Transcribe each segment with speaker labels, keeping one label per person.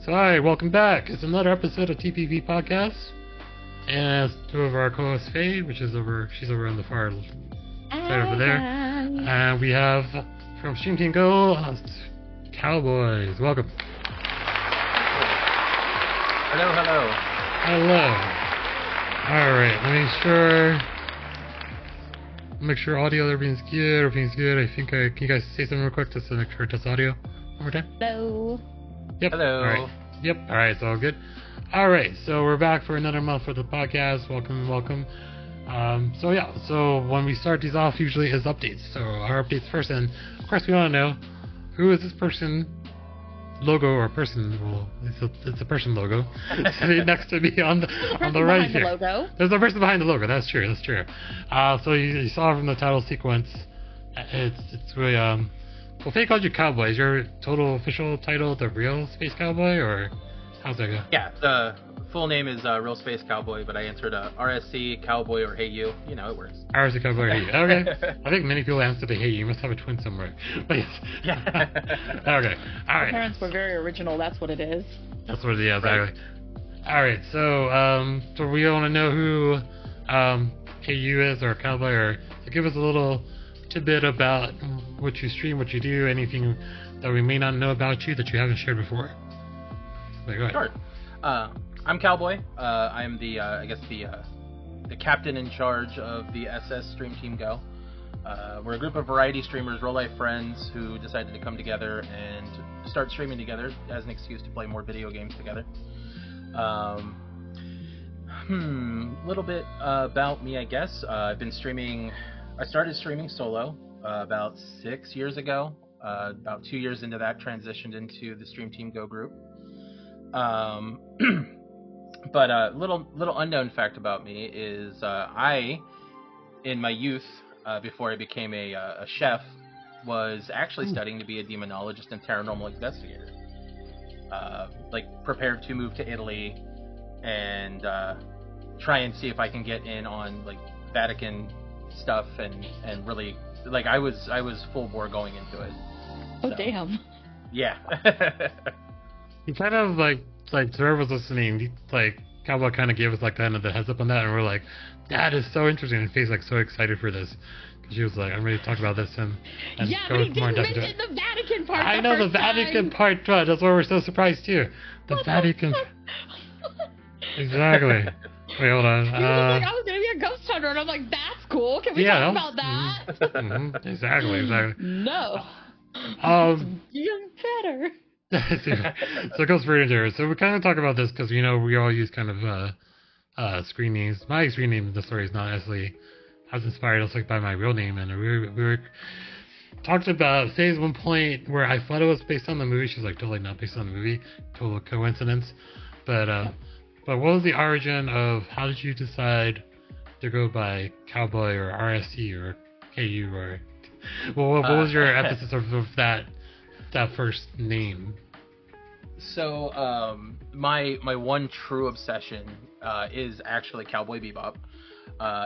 Speaker 1: So hi, welcome back. It's another episode of TPP Podcast. And it's two of our co-hosts, Faye, she's over on the far side over there. And we have from Stream Team Go, Cowboys. Welcome.
Speaker 2: Hello.
Speaker 1: Alright, make sure audio, everything's good. I think, can you guys say something real quick just to make sure it does audio? One more time?
Speaker 3: Hello.
Speaker 1: Yep.
Speaker 2: Hello.
Speaker 1: Alright. Yep. Alright, so all good. Alright, so we're back for another month for the podcast. Welcome. So when we start these off, usually is updates. So our updates first, and of course we want to know who is this person, logo or person. Well, it's a person logo sitting next to me on the right here.
Speaker 3: Logo.
Speaker 1: There's a person behind the logo. That's true. So you saw from the title sequence, it's really well, Faye called you Cowboy. Is your total official title the Real Space Cowboy, or how's that go?
Speaker 2: Yeah, the full name is Real Space Cowboy, but I answered RSC, Cowboy, or Hey You. You know, it works.
Speaker 1: RSC, Cowboy, or Hey You. Okay. I think many people answer to Hey You. You must have a twin somewhere. But yes.
Speaker 2: Yeah.
Speaker 1: Okay. All right.
Speaker 3: Our parents were very original. That's what it is.
Speaker 1: That's what it is. Exactly. All right. So we want to know who Hey You is, or Cowboy, or so give us a little tidbit about what you stream, what you do, anything that we may not know about you that you haven't shared before. Go ahead.
Speaker 2: Sure. I'm Cowboy. I'm the captain in charge of the SS Stream Team Go. We're a group of variety streamers, real-life friends, who decided to come together and start streaming together as an excuse to play more video games together. Little bit about me, I guess. I started streaming solo about 6 years ago. About 2 years into that, transitioned into the Stream Team Go group. But a little unknown fact about me is I, in my youth, before I became a chef, was actually studying to be a demonologist and paranormal investigator. Prepared to move to Italy and try and see if I can get in on Vatican stuff and really I was full bore going into it.
Speaker 3: Oh, so. Damn.
Speaker 2: Yeah.
Speaker 1: You kind of to whoever's listening, Cowboy kind of gave us kind of the heads up on that, and we're like, that is so interesting, and Faye's so excited for this, because she was like, I'm ready to talk about this and
Speaker 3: yeah,
Speaker 1: go
Speaker 3: but he
Speaker 1: more
Speaker 3: didn't
Speaker 1: into
Speaker 3: mention the Vatican part.
Speaker 1: I know the Vatican part, that's why we're so surprised too. The Vatican. Exactly. Wait, hold on.
Speaker 3: He was I was gonna be a ghost hunter, and I'm like, that's cool. Can we talk about that?
Speaker 1: Mm-hmm. Exactly.
Speaker 3: No. Even better.
Speaker 1: So it goes further into it. So we kind of talk about this because we all use kind of screen names. My screen name in the story is not necessarily as inspired as by my real name, and we were talked about Faye's one point where I thought it was based on the movie. She's like, totally not based on the movie, total coincidence. But what was the origin of how did you decide to go by Cowboy or RSC or KU or what was your emphasis of that first name?
Speaker 2: So my one true obsession is actually Cowboy Bebop.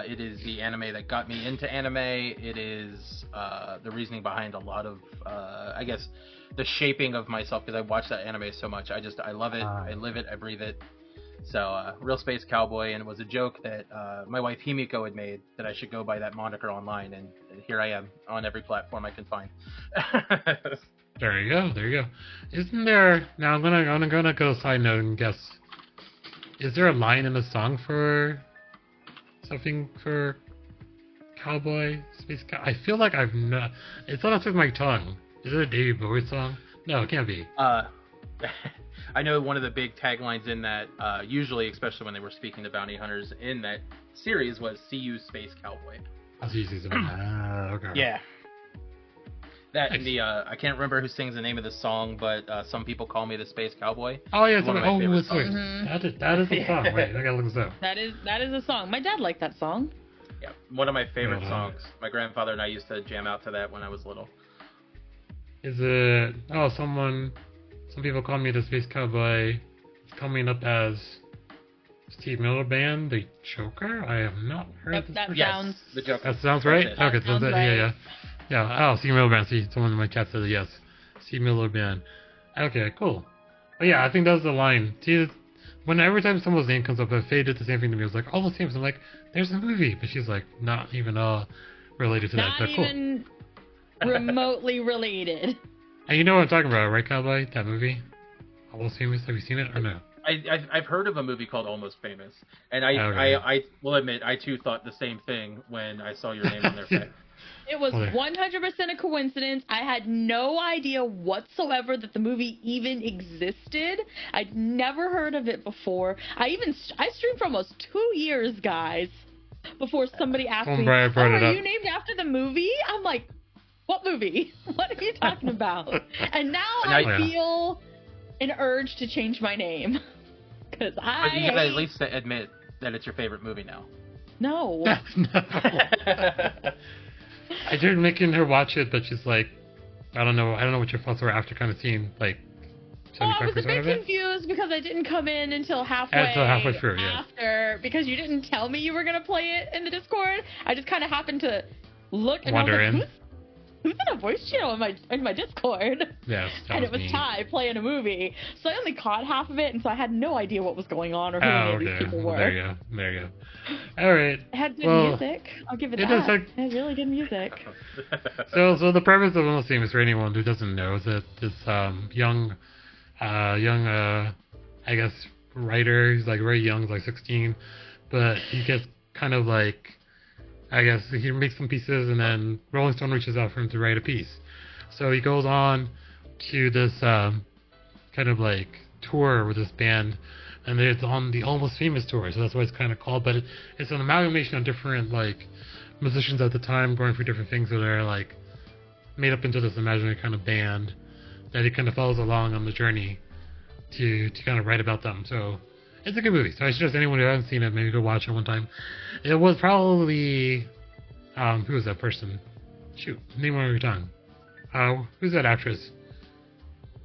Speaker 2: It is the anime that got me into anime. It is the reasoning behind a lot of the shaping of myself, because I watched that anime so much. I love it. I live it. I breathe it. So Real Space Cowboy, and it was a joke that my wife Himiko had made that I should go by that moniker online, and here I am on every platform I can find.
Speaker 1: There you go. Isn't there, now I'm gonna go side note and guess, is there a line in the song for something for Cowboy Space I feel like I've not, it's on the tip of my tongue. Is it a David Bowie song? No, it can't be.
Speaker 2: I know one of the big taglines in that, usually, especially when they were speaking to bounty hunters in that series, was "See You, Space Cowboy."
Speaker 1: Okay.
Speaker 2: Yeah. That and the I can't remember who sings the name of the song, but some people call me the Space Cowboy.
Speaker 1: Oh yeah,
Speaker 2: one of my favorite songs.
Speaker 1: Mm-hmm. That is the song. Wait, I gotta look this up.
Speaker 3: That is a song. My dad liked that song.
Speaker 2: Yeah, one of my favorite songs. My grandfather and I used to jam out to that when I was little.
Speaker 1: Is it? Oh, some people call me the Space Cowboy. It's coming up as Steve Miller Band, the Joker. I have not heard this.
Speaker 2: That sounds. The Joker.
Speaker 1: That sounds right. Okay,
Speaker 3: sounds right.
Speaker 1: Yeah. Oh, Steve Miller Band. See, someone in my chat said yes. Steve Miller Band. Okay, cool. But yeah, I think that's the line. See, when every time someone's name comes up, Faye did the same thing to me. I was like, all those names. I'm like, there's a movie, but she's like, not even related to that.
Speaker 3: Not
Speaker 1: But cool.
Speaker 3: even remotely related.
Speaker 1: And you know what I'm talking about, right, Cowboy? That movie, Almost Famous. Have you seen it or no?
Speaker 2: I've heard of a movie called Almost Famous, and I will admit I too thought the same thing when I saw your name on there.
Speaker 3: It was 100% a coincidence. I had no idea whatsoever that the movie even existed. I'd never heard of it before. I streamed for almost 2 years, guys, before somebody asked me, "Oh, are you named after the movie?" I'm like, "What movie? What are you talking about?" And now I feel an urge to change my name because you gotta
Speaker 2: at least admit that it's your favorite movie now.
Speaker 3: No.
Speaker 1: I tried making her watch it, but she's like, I don't know what your thoughts were after kind of seeing like 75%
Speaker 3: I was a bit
Speaker 1: of it.
Speaker 3: confused because I didn't come in until halfway
Speaker 1: through,
Speaker 3: after, because you didn't tell me you were gonna play it in the Discord. I just kind of happened to look and
Speaker 1: wander
Speaker 3: I was
Speaker 1: in.
Speaker 3: like, who's in a voice channel in my Discord?
Speaker 1: Yes,
Speaker 3: and it was Ty playing a movie, so I only caught half of it, and so I had no idea what was going on or who any of these people were.
Speaker 1: There you go. All right.
Speaker 3: It had good music. I'll give it that. It had really good music.
Speaker 1: So the premise of Almost Famous, for anyone who doesn't know, is that this young, I guess, writer. He's like very young, he's like 16, but he gets kind of like, I guess he makes some pieces, and then Rolling Stone reaches out for him to write a piece. So he goes on to this kind of like tour with this band, and it's on the Almost Famous tour, so that's why it's kind of called. But it's an amalgamation of different like musicians at the time going for different things that are like made up into this imaginary kind of band that he kind of follows along on the journey to kind of write about them. So it's a good movie. So I suggest anyone who hasn't seen it, maybe go watch it one time. It was probably who was that person? Shoot, name on your tongue. Who's that actress?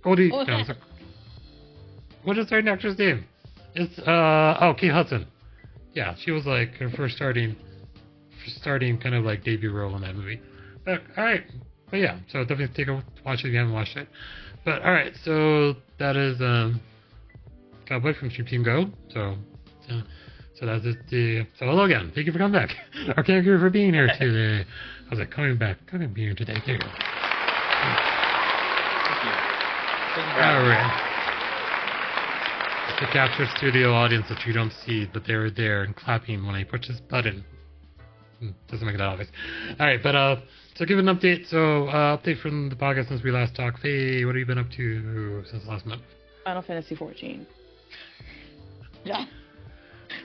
Speaker 1: Goldie.
Speaker 3: Oh,
Speaker 1: no, what is her actress name? It's Kate Hudson. Yeah, she was like her first starting kind of like debut role in that movie. But alright. But yeah, so definitely take a watch it if you haven't watched it. But alright, so that is Cowboy from Stream Team Go. So that's it. So hello again. Thank you for coming back. Or thank you for being here today. I was like, coming being here today. There you go. Alright. The capture studio audience that you don't see, but they were there and clapping when I push this button. Doesn't make that obvious. Alright, but so give an update. So update from the podcast since we last talked. Faye, what have you been up to since last month?
Speaker 3: Final Fantasy 14. Yeah.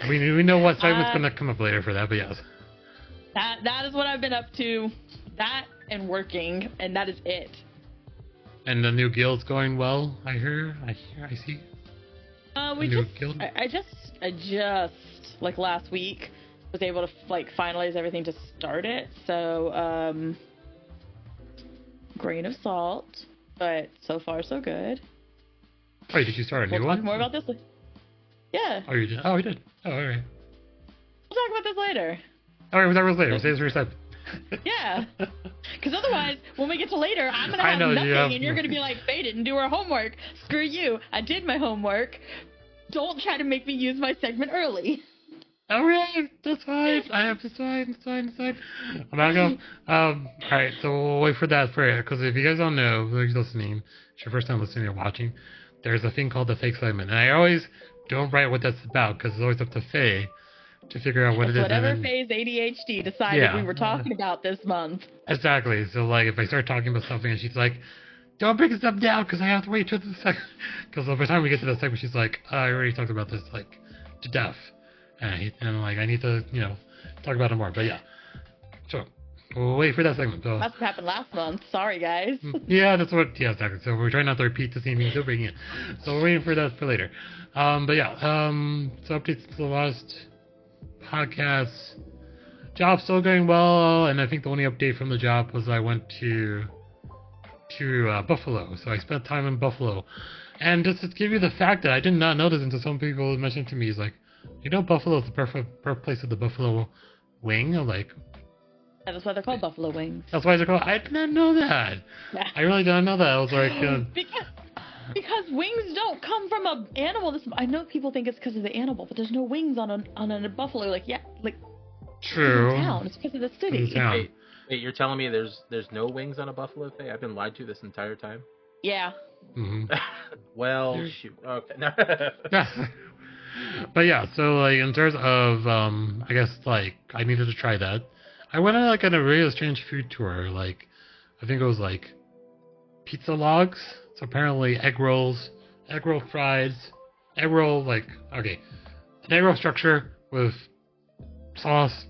Speaker 1: We know what segment's gonna come up later for that, but yes.
Speaker 3: That is what I've been up to. That and working, and that is it.
Speaker 1: And the new guild's going well, I see.
Speaker 3: I just like last week was able to like finalize everything to start it. So grain of salt, but so far so good.
Speaker 1: Oh, did you start a new one?
Speaker 3: We'll talk more about this. Yeah.
Speaker 1: Oh, you did. Oh, we did. Oh, all right.
Speaker 3: We'll talk about this later.
Speaker 1: All right, that was later. We'll say this first time.
Speaker 3: Yeah. Because otherwise, when we get to later, I'm going to have nothing, and you're going to be like, Faye didn't do her homework. Screw you. I did my homework. Don't try to make me use my segment early.
Speaker 1: All right, that's fine. It's fine. I'm not going. All right, so we'll wait for that because if you guys don't know, who's listening, it's your first time listening or watching, there's a thing called the fake segment, and I always don't write what that's about because it's always up to Faye to figure out what it is.
Speaker 3: Whatever Faye's ADHD decided we were talking about this month.
Speaker 1: Exactly. So like, if I start talking about something and she's like, "Don't bring this up now because I have to wait till the second." Because by the time we get to the segment, she's like, "I already talked about this like to death," and I'm like, "I need to talk about it more." But yeah, so we'll wait for that segment. So
Speaker 3: that's what happened last month. Sorry, guys.
Speaker 1: Yeah, exactly. So we're trying not to repeat the same thing still bringing it. So we're waiting for that for later. But yeah, so updates to the last podcast. Job's still going well, and I think the only update from the job was I went to Buffalo. So I spent time in Buffalo. And just to give you the fact that I did not know this until some people mentioned to me, is like, Buffalo is the perfect birthplace of the buffalo wing. I'm like,
Speaker 3: yeah, that's why they're called buffalo wings.
Speaker 1: That's why they're called. I did not know that.
Speaker 3: Yeah.
Speaker 1: I really did not know that. I was like,
Speaker 3: Because wings don't come from an animal. I know people think it's because of the animal, but there's no wings on a buffalo. Like
Speaker 1: True.
Speaker 3: It's a town. It's because of the
Speaker 1: It's a
Speaker 3: city.
Speaker 1: town.
Speaker 2: Wait, you're telling me there's no wings on a buffalo, Faye? I've been lied to this entire time.
Speaker 3: Yeah.
Speaker 1: Mm-hmm.
Speaker 2: Well, shoot. Okay. No.
Speaker 1: But yeah, so like in terms of I guess like I needed to try that. I went on like on a really strange food tour. Like I think it was like pizza logs. So apparently egg rolls, egg roll fries, egg roll like okay, an egg roll structure with sauce,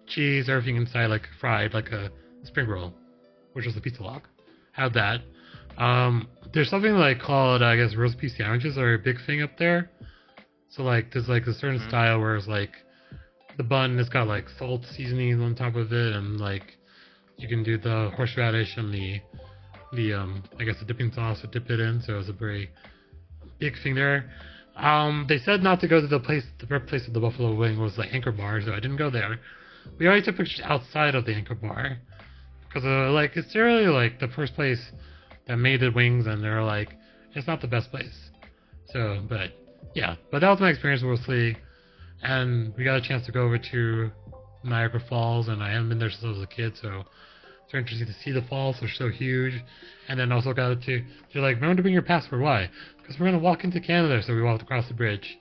Speaker 1: cheese, everything inside like fried like a spring roll, which was a pizza log. Had that. There's something like called I guess roast beef sandwiches are a big thing up there. So like there's like a certain style where it's like the bun has got like salt seasonings on top of it, and like you can do the horseradish and the I guess the dipping sauce to dip it in. So it's a very big thing there. They said not to go to the birthplace of the Buffalo Wing was the Anchor Bar, so I didn't go there. We already took pictures outside of the Anchor Bar because like it's really like the first place that made the wings, and they're like it's not the best place. So, but yeah, but that was my experience mostly, and we got a chance to go over to Niagara Falls, and I haven't been there since I was a kid, so it's very interesting to see the falls. They're so huge, and then also got to they're like remember to bring your passport. Why? Because we're gonna walk into Canada, so we walked across the bridge,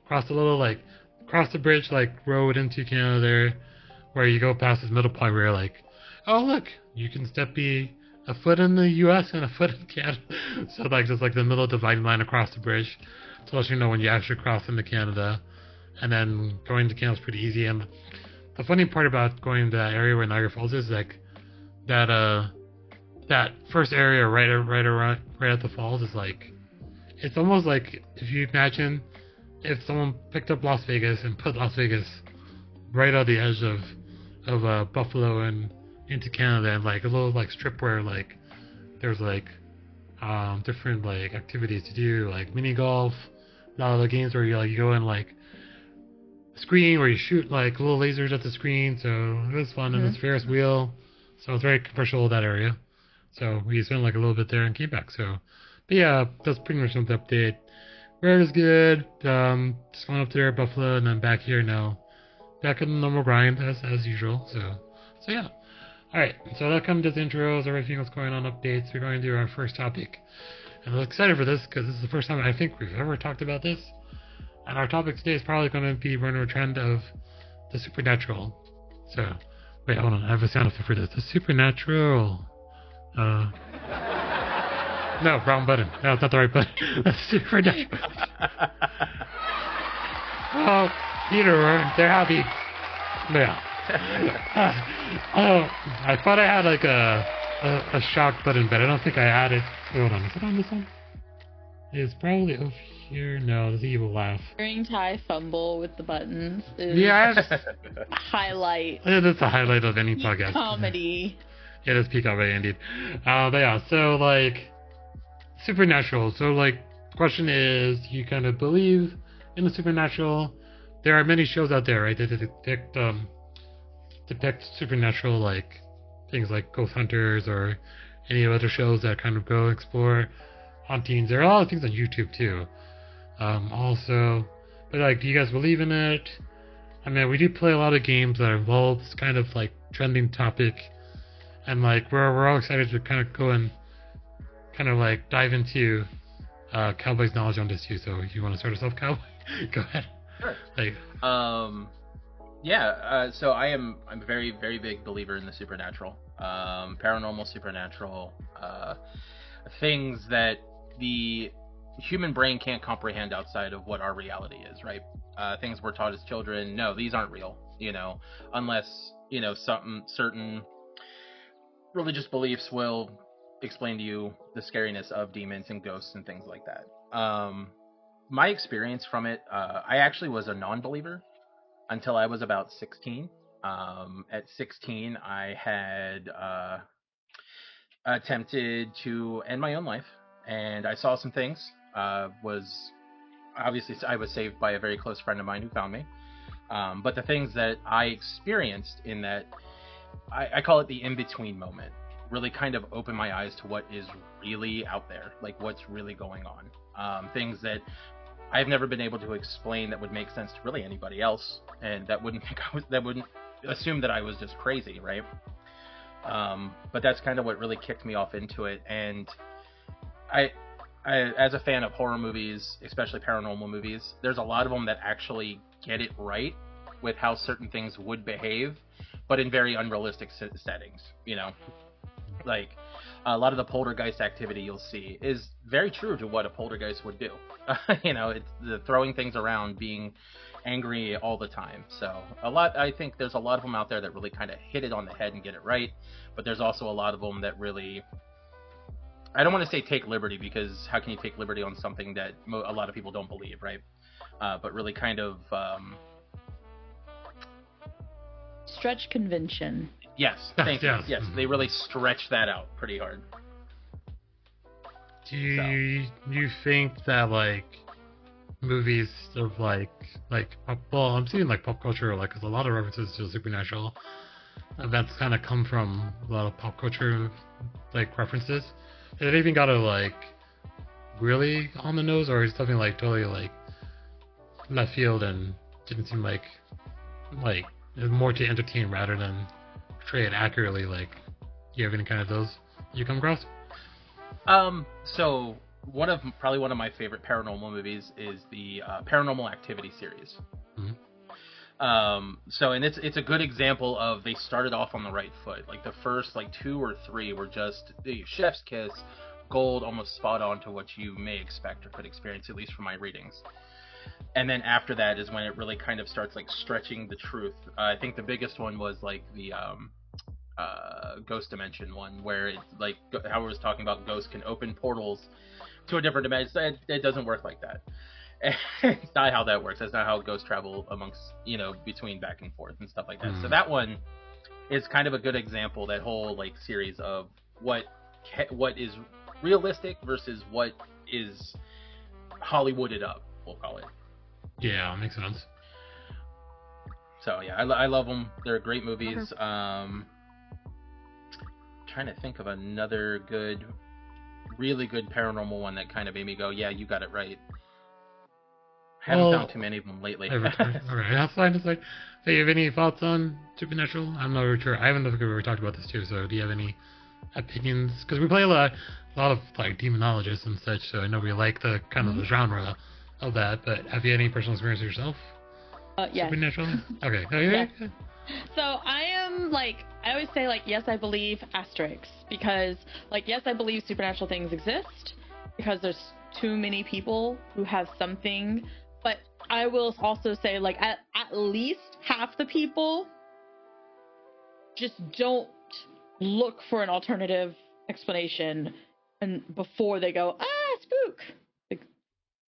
Speaker 1: across the bridge like road into Canada there, where you go past this middle point where you're like, oh look, you can be a foot in the U.S. and a foot in Canada. So like just like the middle dividing line across the bridge to let you know when you actually cross into Canada. And then going to Canada is pretty easy. And the funny part about going to that area where Niagara Falls is like that first area right at the falls is like it's almost like if you imagine if someone picked up Las Vegas and put Las Vegas right on the edge of Buffalo and into Canada, and like a little like strip where like there's like different like activities to do, like mini golf, a lot of the games where you go in like screen where you shoot like little lasers at the screen. So it was fun, and it's Ferris wheel, so it's very commercial that area. So we spent like a little bit there and came back. So, but yeah, that's pretty much the update. Weather is good. Just going up there at Buffalo and then back here now, back in the normal grind as usual. So yeah. Alright, so that comes to the intros, everything that's going on, updates. We're going to do our first topic. And I'm excited for this because this is the first time I think we've ever talked about this. And our topic today is probably going to be running a trend of the supernatural. So, wait, hold on, I have a sound effect for this. The supernatural. No, wrong button. No, it's not the right button. The supernatural. Oh, Peter, they're happy. Yeah. I thought I had like a shock button, but I don't think I added. Hold on, is it on this one? It's probably over here. No, there's an evil laugh.
Speaker 3: Hearing Ty fumble with the buttons is
Speaker 1: Yeah,
Speaker 3: a highlight.
Speaker 1: That's a highlight of any podcast.
Speaker 3: Comedy.
Speaker 1: It is peak comedy indeed. But yeah, so like supernatural. So like, the question is, do you kind of believe in the supernatural? There are many shows out there, right, that depict supernatural, like things like Ghost Hunters or any other shows that kind of go explore hauntings. There are a lot of things on YouTube too. Also, but like, do you guys believe in it? I mean, we do play a lot of games that involve this kind of like trending topic, and like we're all excited to kind of go and kind of like dive into Cowboy's knowledge on this too. So if you want to start us off, Cowboy, go ahead.
Speaker 2: Sure.
Speaker 1: Like,
Speaker 2: so I'm a very, very big believer in the supernatural, paranormal, supernatural, things that the human brain can't comprehend outside of what our reality is, right? Things we're taught as children, no, these aren't real, unless, some certain religious beliefs will explain to you the scariness of demons and ghosts and things like that. My experience from it, I actually was a non-believer until I was about 16. At 16, I had attempted to end my own life, and I saw some things. I was saved by a very close friend of mine who found me. But the things that I experienced in that, I call it the in-between moment. really kind of opened my eyes to what is really out there, like what's really going on. Things that I've never been able to explain that would make sense to really anybody else, and that wouldn't assume that I was just crazy, right? But that's kind of what really kicked me off into it. And I, as a fan of horror movies, especially paranormal movies, there's a lot of them that actually get it right with how certain things would behave, but in very unrealistic settings, you know? Like, a lot of the poltergeist activity you'll see is very true to what a poltergeist would do. You know, it's the throwing things around, being angry all the time. So I think there's a lot of them out there that really kind of hit it on the head and get it right. But there's also a lot of them that really, I don't want to say take liberty, because how can you take liberty on something that a lot of people don't believe, right? But really kind of
Speaker 3: stretch convention.
Speaker 2: Yes, thank you. Yes,
Speaker 1: Mm-hmm.
Speaker 2: they really stretch that out pretty hard.
Speaker 1: Do you think that like movies of like I'm seeing like pop culture, like, 'cause a lot of references to supernatural events kind of come from a lot of pop culture like references. Did it even got to like really on the nose, or is something like totally like left field and didn't seem like it was more to entertain rather than portray it accurately? Like, do you have any kind of those you come across?
Speaker 2: So probably one of my favorite paranormal movies is the Paranormal Activity series.
Speaker 1: Mm-hmm.
Speaker 2: So it's a good example of they started off on the right foot. Like the first like 2 or 3 were just the chef's kiss, gold, almost spot on to what you may expect or could experience, at least from my readings. And then after that is when it really kind of starts like stretching the truth. I think the biggest one was like the Ghost Dimension one, where it's like Howard was talking about, ghosts can open portals to a different dimension. It doesn't work like that. It's not how that works. That's not how ghosts travel amongst, between back and forth and stuff like that. So that one is kind of a good example, that whole like series of what is realistic versus what is Hollywooded up, we'll call it.
Speaker 1: Yeah, makes sense.
Speaker 2: So yeah, I love them. They're great movies. Trying to think of another really good paranormal one that kind of made me go, yeah, you got it right. Haven't found too many of them lately.
Speaker 1: Alright, that's fine. It's like, hey, you have any thoughts on Supernatural? I'm not really sure. I haven't think we've ever talked about this too. So, do you have any opinions? Because we play a lot of like demonologists and such. So I know we like the kind of the genre of that. But have you had any personal experience yourself?
Speaker 3: Yes.
Speaker 1: Supernatural? Okay.
Speaker 3: Yeah. So I always say like, yes, I believe asterisks, because like, yes, I believe supernatural things exist, because there's too many people who have something. But I will also say like, at least half the people just don't look for an alternative explanation and before they go, spook.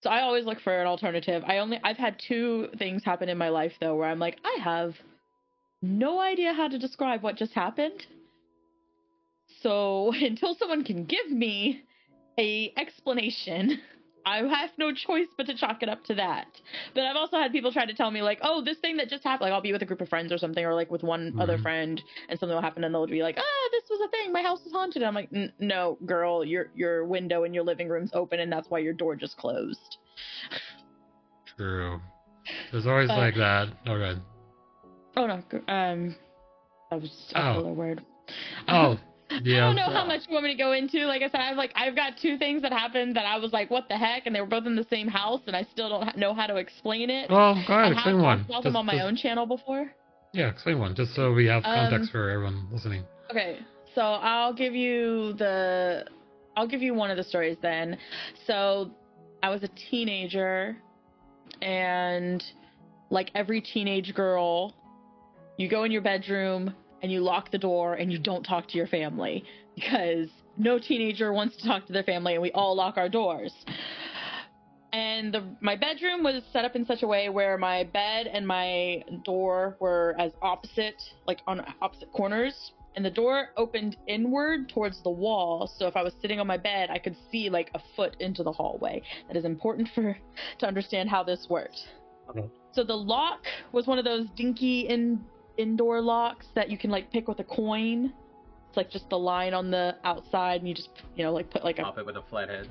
Speaker 3: So I always look for an alternative. I've had 2 things happen in my life though, where I'm like, I have no idea how to describe what just happened. So until someone can give me a explanation, I have no choice but to chalk it up to that. But I've also had people try to tell me like, oh, this thing that just happened, like I'll be with a group of friends or something, or like with one other friend, and something will happen and they'll be like, this was a thing, my house is haunted. I'm like, no, girl, your window in your living room's open and that's why your door just closed.
Speaker 1: True. There's always like that. Oh, good.
Speaker 3: Oh no, that was a filler word.
Speaker 1: Oh, yeah.
Speaker 3: I don't know how much you want me to go into. Like I said, I've got 2 things that happened that I was like, what the heck? And they were both in the same house, and I still don't know how to explain it.
Speaker 1: Well, go ahead, explain one.
Speaker 3: I've talked about them on my own channel before.
Speaker 1: Yeah, explain one, just so we have context for everyone listening.
Speaker 3: Okay, so I'll give you one of the stories then. So I was a teenager, and like every teenage girl, you go in your bedroom and you lock the door and you don't talk to your family, because no teenager wants to talk to their family, and we all lock our doors. And my bedroom was set up in such a way where my bed and my door were as opposite, like on opposite corners, and the door opened inward towards the wall. So if I was sitting on my bed, I could see like a foot into the hallway. That is important to understand how this worked.
Speaker 1: Okay.
Speaker 3: So the lock was one of those dinky indoor locks that you can like pick with a coin. It's like just the line on the outside, and you just, like put like
Speaker 2: Pop it with a flathead.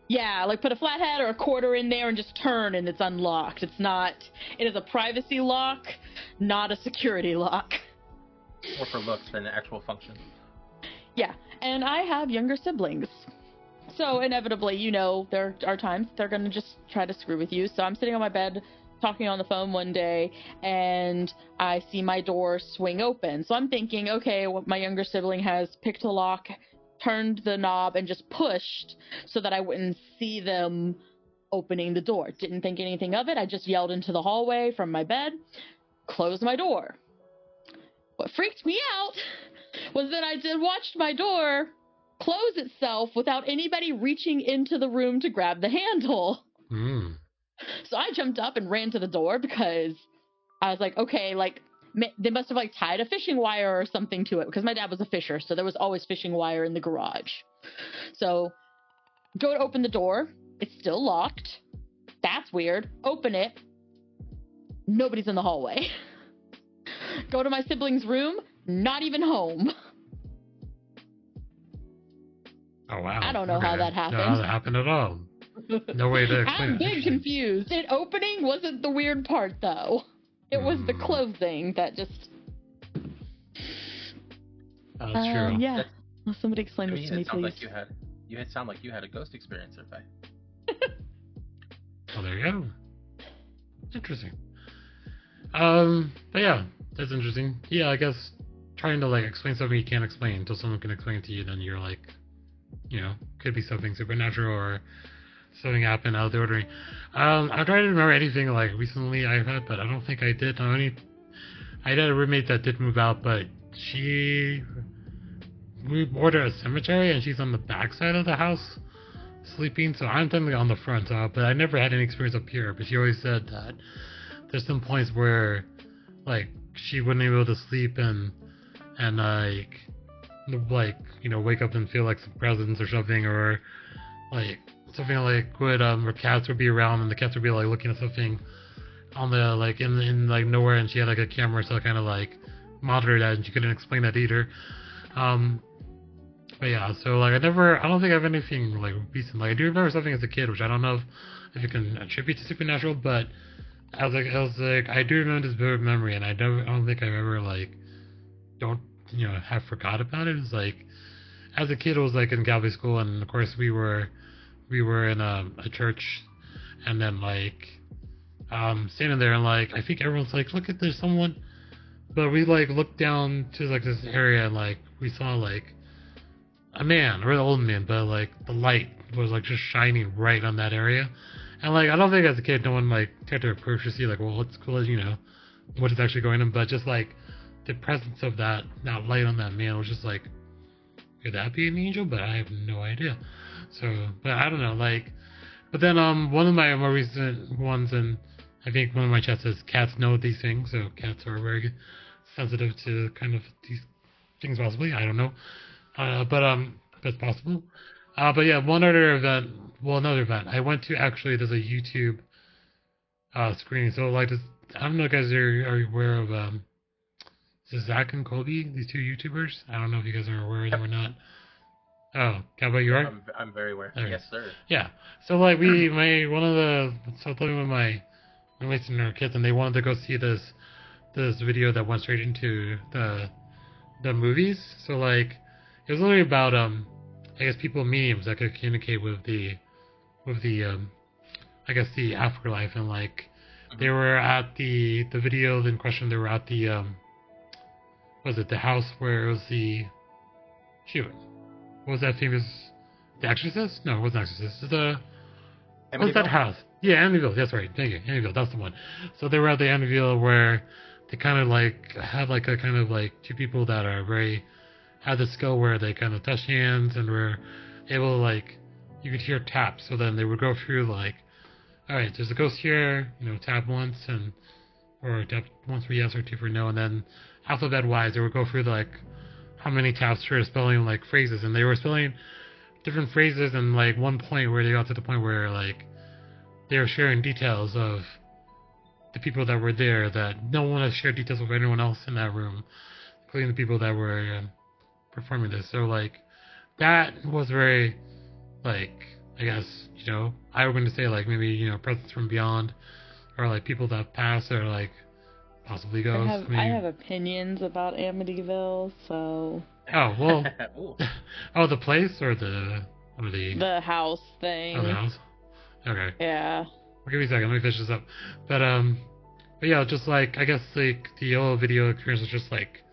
Speaker 3: Yeah, like put a flathead or a quarter in there and just turn, and it's unlocked. It is a privacy lock, not a security lock.
Speaker 2: More for looks than the actual function.
Speaker 3: Yeah, and I have younger siblings. So inevitably, there are times they're going to just try to screw with you. So I'm sitting on my bed talking on the phone one day, and I see my door swing open. So I'm thinking, okay, well, my younger sibling has picked a lock, turned the knob, and just pushed so that I wouldn't see them opening the door. Didn't think anything of it. I just yelled into the hallway from my bed, closed my door. What freaked me out was that I watched my door close itself without anybody reaching into the room to grab the handle. So I jumped up and ran to the door because I was like, okay, like they must have like tied a fishing wire or something to it, because my dad was a fisher, so there was always fishing wire in the garage. So go to open the door, it's still locked. That's weird. Open it. Nobody's in the hallway. Go to my sibling's room, not even home.
Speaker 1: Oh, wow.
Speaker 3: I don't know how that happened.
Speaker 1: No, how that happened at all. No way to explain
Speaker 3: I'm big confused. It opening wasn't the weird part, though. It was the closing that just...
Speaker 1: That's true.
Speaker 3: Yeah. Well, somebody explain this to me, please.
Speaker 2: It sounded like you had a ghost experience there, Faye.
Speaker 1: Oh, there you go. Interesting. But yeah, that's interesting. Yeah, I guess trying to like explain something you can't explain until someone can explain it to you, then you're like, could be something supernatural or something happened out of the ordinary. I'm trying to remember anything like recently I've had, but I don't think I did. I had a roommate that did move out, but we ordered a cemetery and she's on the back side of the house sleeping, so I'm technically on the front, but I never had any experience up here. But she always said that there's some points where like she wouldn't be able to sleep and wake up and feel like some presence or something, or like something like would her cats would be around and the cats would be like looking at something on the like in like nowhere, and she had like a camera to kind of like monitor that, and she couldn't explain that either. But yeah, so like I don't think I have anything like recent. Like I do remember something as a kid, which I don't know if you can attribute to supernatural, but I was like I do remember this vivid memory, and I don't think I've ever like have forgot about it. It was like as a kid, it was like in Cowboy school, and of course we were in a church, and then like standing there, and like I think everyone's like, look at, there's someone, but we like looked down to like this area, and like we saw like a man, or an old man, but like the light was like just shining right on that area, and like I don't think as a kid no one like tried to approach to see like, well, what's cool, what is actually going on, but just like the presence of that light on that man was just like, could that be an angel? But I have no idea. So, but I don't know, like, but then one of my more recent ones, and I think one of my chats says cats know these things, so cats are very sensitive to kind of these things possibly. I don't know, but that's possible. But yeah, another event I went to, actually there's a YouTube screening. So like this, I don't know if you guys are aware of is it Zach and Colby, these two YouTubers? I don't know if you guys are aware of them or not. Oh, Cowboy, you are?
Speaker 2: I'm very aware.
Speaker 1: Okay.
Speaker 2: Yes, sir.
Speaker 1: Yeah. So like I was living with my roommates and our kids, and they wanted to go see this video that went straight into the movies. So like it was literally about I guess people, mediums that could communicate with the I guess the afterlife, and like they were at the video in question. They were at the was it the house where it was what was that famous, The Exorcist? No, it wasn't Exorcist. What was that house? Yeah, Amityville. That's right. Thank you. Amityville. That's the one. So they were at the Amityville where they kind of like had like a kind of like two people that are had the skill where they kind of touch hands and were able to like, you could hear taps. So then they would go through like, all right, there's a ghost here, tap once, or tap once for yes or two for no, and then alphabet wise they would go through like how many taps for spelling like phrases, and they were spelling different phrases, and like one point where they got to the point where like they were sharing details of the people that were there that no one has shared details with anyone else in that room, including the people that were performing this. So like that was very like I guess I was going to say like maybe presence from beyond or like people that pass or like possibly ghosts.
Speaker 3: I have opinions about Amityville, so.
Speaker 1: Oh well. Oh, the place or the
Speaker 3: house thing.
Speaker 1: Oh, the house. Okay.
Speaker 3: Yeah.
Speaker 1: Well, give me a second. Let me finish this up. But yeah, just like I guess like the old video experience was just like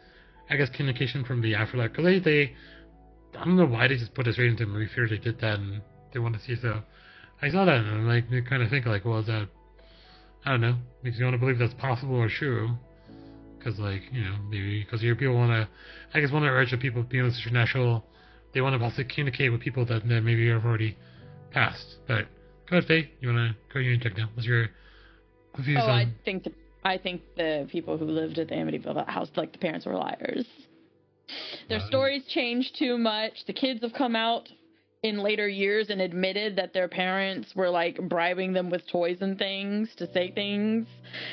Speaker 1: I guess communication from the afterlife because they I don't know why they just put it straight into the movie theater. They did that and they want to see. So I saw that and like you kind of think like, well, is that I don't know. Makes you want to believe that's possible or true. Because like maybe because your people want to, I guess one of the urge of people being supernatural, they want to also communicate with people that maybe have already passed. But go ahead, Faye. You want to go and check now? What's your views on?
Speaker 3: I think the people who lived at the Amityville house, like the parents, were liars. Their stories changed too much. The kids have come out in later years and admitted that their parents were like bribing them with toys and things to say things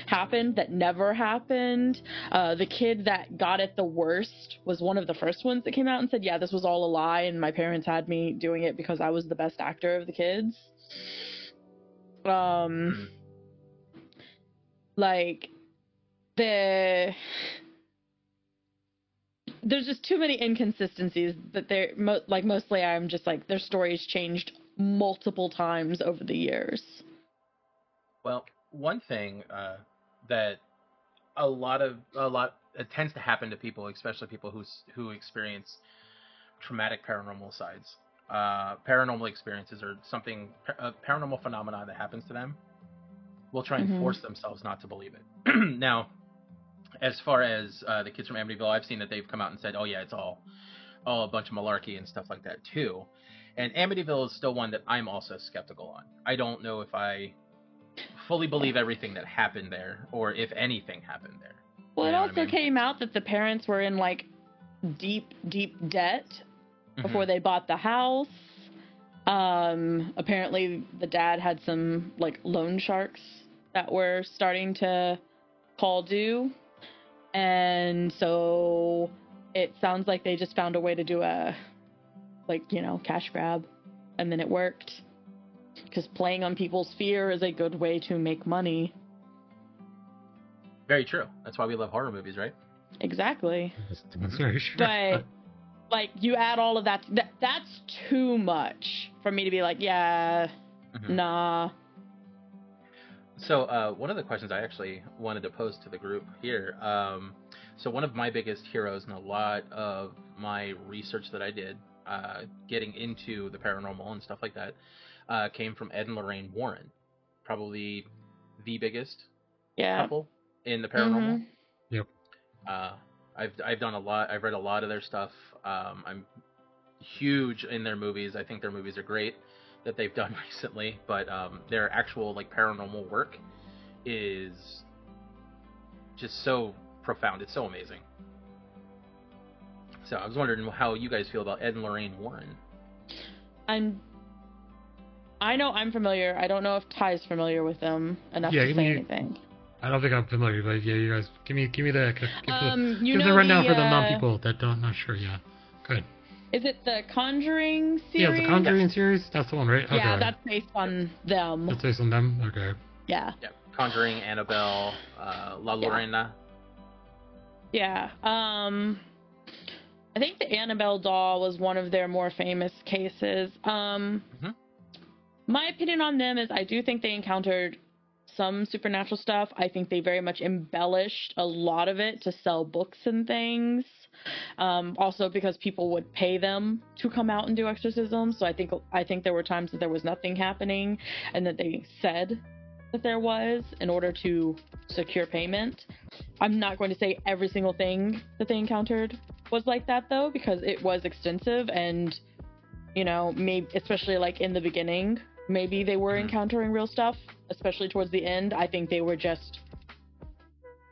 Speaker 3: happened that never happened. The kid that got it the worst was one of the first ones that came out and said, yeah, this was all a lie and my parents had me doing it because I was the best actor of the kids. Like there's just too many inconsistencies that they're mostly I'm just like their stories changed multiple times over the years.
Speaker 2: Well, one thing that a lot it tends to happen to people, especially people who experience traumatic paranormal sides. Paranormal experiences or something, a paranormal phenomenon that happens to them, will try and force themselves not to believe it. Now, as far as the kids from Amityville, I've seen that they've come out and said, oh yeah, it's all a bunch of malarkey and stuff like that too. And Amityville is still one that I'm also skeptical on. I don't know if I fully believe everything that happened there or if anything happened there.
Speaker 3: Well, it also came out that the parents were in like deep debt before they bought the house. Apparently the dad had some like loan sharks that were starting to call due. And so it sounds like they just found a way to do a, cash grab. And then it worked. Because playing on people's fear is a good way to make money.
Speaker 2: Very true. That's why we love horror movies, right?
Speaker 3: Exactly.
Speaker 1: That's very true.
Speaker 3: But, you add all of that, that's too much for me to be like, yeah, nah.
Speaker 2: So one of the questions I actually wanted to pose to the group here. So one of my biggest heroes in a lot of my research that I did, getting into the paranormal and stuff like that, came from Ed and Lorraine Warren, probably the biggest couple in the paranormal.
Speaker 1: Yep.
Speaker 2: I've done a lot. I've read a lot of their stuff. I'm huge in their movies. I think their movies are great that they've done recently, but their actual paranormal work is just so profound. It's so amazing. So I was wondering how you guys feel about Ed and Lorraine Warren.
Speaker 3: I know I'm familiar. I don't know if Ty's familiar with them enough to say anything.
Speaker 1: I don't think I'm familiar, but yeah, you guys give me the rundown for the non-people that don't not sure. Yeah, good.
Speaker 3: Is it the Conjuring series?
Speaker 1: Yeah, the Conjuring series. That's the one, right? Okay.
Speaker 3: Yeah, that's based on them.
Speaker 1: That's based on them. Okay.
Speaker 3: Yeah.
Speaker 2: Yeah. Conjuring, Annabelle, La Llorona.
Speaker 3: Yeah. I think the Annabelle doll was one of their more famous cases. My opinion on them is I do think they encountered some supernatural stuff. I think they very much embellished a lot of it to sell books and things. Also because people would pay them to come out and do exorcisms. So I think there were times that there was nothing happening and that they said that there was in order to secure payment. I'm not going to say every single thing that they encountered was like that though, because it was extensive and, maybe especially in the beginning, maybe they were encountering real stuff, especially towards the end. I think they were just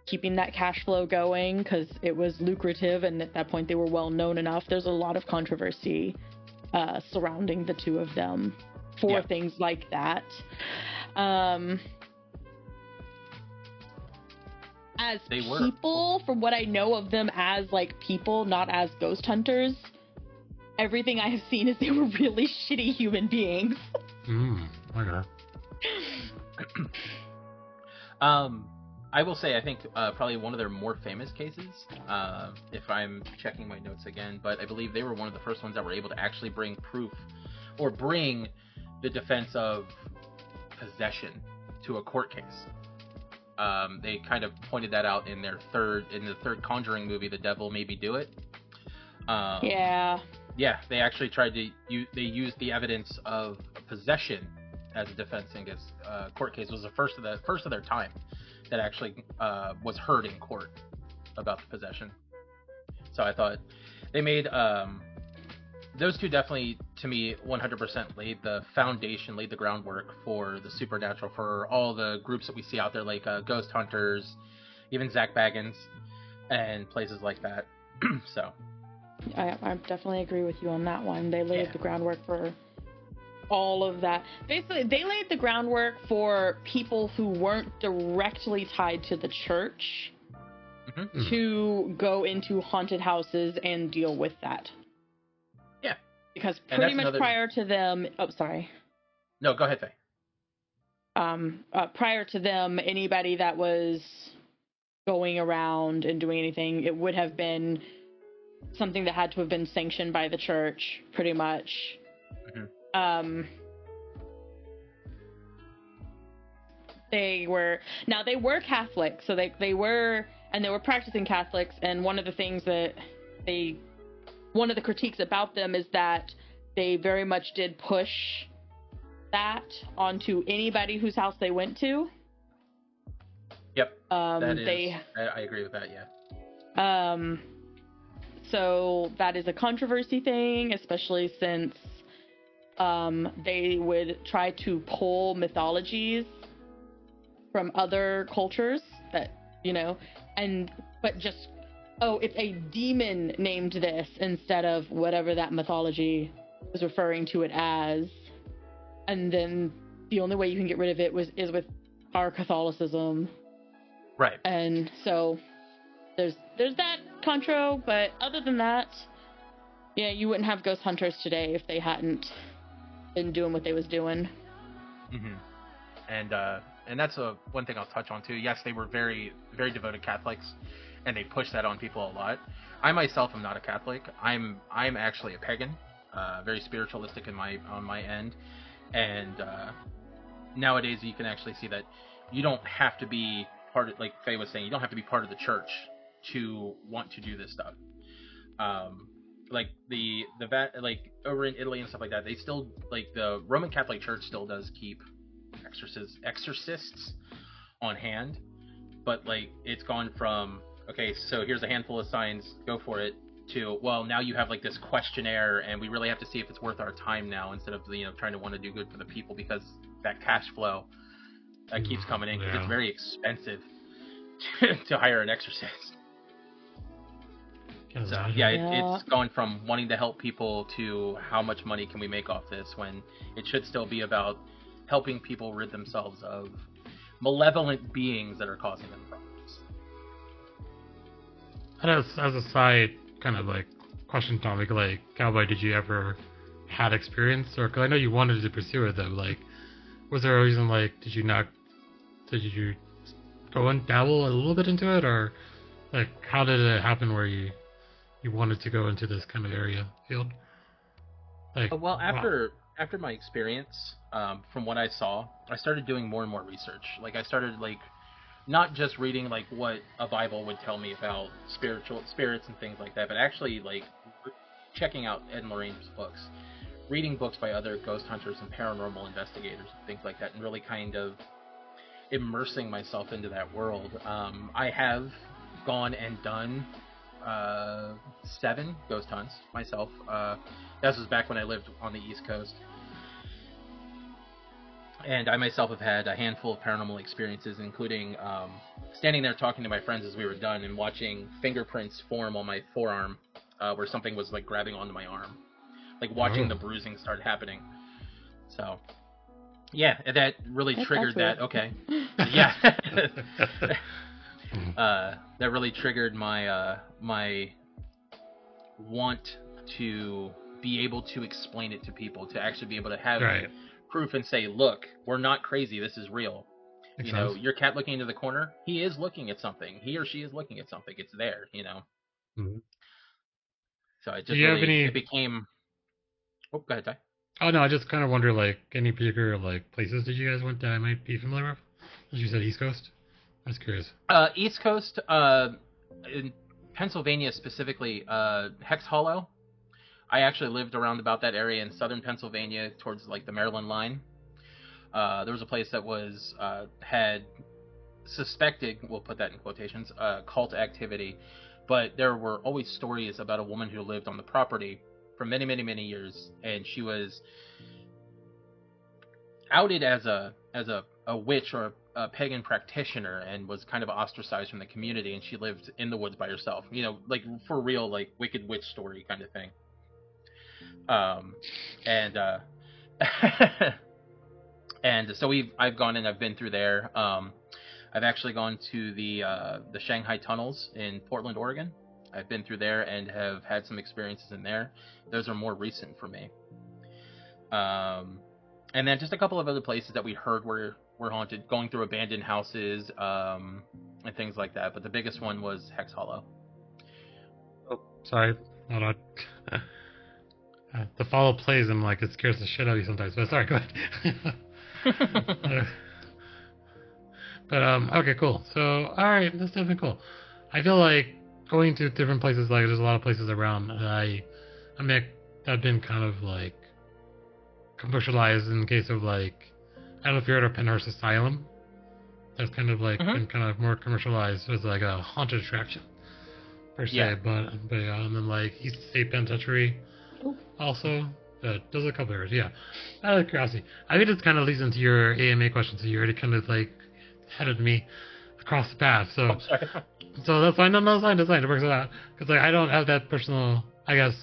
Speaker 3: keeping that cash flow going because it was lucrative, and at that point they were well known enough. There's a lot of controversy surrounding the two of them for things like that. As people, from what I know of them as people, not as ghost hunters, everything I have seen is they were really shitty human beings.
Speaker 1: Okay.
Speaker 2: I will say, I think probably one of their more famous cases, if I'm checking my notes again, but I believe they were one of the first ones that were able to actually bring proof or bring the defense of possession to a court case. They kind of pointed that out in the third Conjuring movie, The Devil Made Me Do It.
Speaker 3: Yeah.
Speaker 2: Yeah, they actually tried to they used the evidence of possession as a defense against court case. It was the first of their time that actually was heard in court about the possession. So I thought they made those two definitely, to me, 100% laid the foundation, laid the groundwork for the supernatural, for all the groups that we see out there, like Ghost Hunters, even Zach Baggins, and places like that. So
Speaker 3: I definitely agree with you on that one. They laid the groundwork for all of that. Basically, they laid the groundwork for people who weren't directly tied to the church to go into haunted houses and deal with that.
Speaker 2: Yeah.
Speaker 3: Because pretty much prior to them... Oh, sorry.
Speaker 2: No, go ahead, Faye.
Speaker 3: Prior to them, anybody that was going around and doing anything, it would have been something that had to have been sanctioned by the church, pretty much. They were Catholic, so they were practicing Catholics, and one of the things that one of the critiques about them is that they very much did push that onto anybody whose house they went to.
Speaker 2: Yep. I agree with that, yeah.
Speaker 3: So that is a controversy thing, especially since they would try to pull mythologies from other cultures that, it's a demon named this instead of whatever that mythology was referring to it as. And then the only way you can get rid of it is with our Catholicism.
Speaker 2: Right.
Speaker 3: And so there's that contro, but other than that, yeah, you wouldn't have Ghost Hunters today if they hadn't been doing what they was doing.
Speaker 2: And that's one thing I'll touch on too. Yes, they were very, very devoted Catholics, and they pushed that on people a lot. I myself am not a Catholic. I'm actually a pagan, very spiritualistic on my end. And nowadays you can actually see that you don't have to be part of, like Faye was saying, you don't have to be part of the church to want to do this stuff. Like like over in Italy and stuff like that, they still, like, the Roman Catholic Church still does keep exorcists on hand, but like it's gone from, okay, so here's a handful of signs, go for it, to, well, now you have like this questionnaire, and we really have to see if it's worth our time now, instead of trying to want to do good for the people, because that cash flow that keeps coming in, because it's very expensive to hire an exorcist. So it's gone from wanting to help people to how much money can we make off this, when it should still be about helping people rid themselves of malevolent beings that are causing them problems.
Speaker 1: And as a side kind of like question topic, like, Cowboy, did you ever had experience, or, because I know you wanted to pursue it though, like, was there a reason, like, did you go and dabble a little bit into it, or like how did it happen where you wanted to go into this kind of field? Like,
Speaker 2: well, after my experience, from what I saw, I started doing more and more research. Like, I started, like, not just reading, like, what a Bible would tell me about spirits and things like that, but actually, like, checking out Ed and Lorraine's books, reading books by other ghost hunters and paranormal investigators and things like that, and really kind of immersing myself into that world. I have gone and done 7 ghost hunts myself. This was back when I lived on the East Coast. And I myself have had a handful of paranormal experiences, including standing there talking to my friends as we were done, and watching fingerprints form on my forearm, where something was, like, grabbing onto my arm. Like, watching the bruising start happening. So, yeah, that really triggered that. Okay. Yeah. That really triggered my my want to be able to explain it to people, to actually be able to have
Speaker 1: Right.
Speaker 2: proof and say, look, we're not crazy, this is real.
Speaker 1: Makes
Speaker 2: You know,
Speaker 1: sense.
Speaker 2: your cat looking into the corner, he is looking at something. He or she is looking at something. It's there, you know.
Speaker 1: Mhm.
Speaker 2: So it
Speaker 1: Do
Speaker 2: just
Speaker 1: you have
Speaker 2: really,
Speaker 1: any?
Speaker 2: it became. Oh, go ahead, Ty.
Speaker 1: Oh no, I just kind of wonder like any particular like places did you guys went that I might be familiar with? As you said, East Coast. I was curious.
Speaker 2: East Coast, in Pennsylvania specifically, Hex Hollow. I actually lived around about that area in southern Pennsylvania, towards like the Maryland line. There was a place that was had suspected, we'll put that in quotations, cult activity, but there were always stories about a woman who lived on the property for many, many, many years, and she was outed as a witch or a pagan practitioner, and was kind of ostracized from the community, and she lived in the woods by herself, you know, like for real, like wicked witch story kind of thing. And and so I've gone and I've been through there. I've actually gone to the Shanghai tunnels in Portland, Oregon. I've been through there and have had some experiences in there. Those are more recent for me. And then just a couple of other places that we heard were haunted, going through abandoned houses, and things like that. But the biggest one was Hex Hollow.
Speaker 1: Oh, sorry. Hold on. The follow plays and like it scares the shit out of you sometimes. But sorry, go ahead. But okay, cool. So all right, that's definitely cool. I feel like going to different places, like there's a lot of places around that I mean, that have been kind of like commercialized in the case of like, I don't know if you heard of Penhurst Asylum. That's kind of like been kind of more commercialized as like a haunted attraction per se.
Speaker 2: Yeah.
Speaker 1: But and then like East State Penitentiary also. Those are a couple areas, yeah. Out of curiosity, I think this kind of leads into your AMA question, so you already kind of like headed me across the path. So, so that's fine. No, it's fine. It's fine. It works out because like I don't have that personal. I guess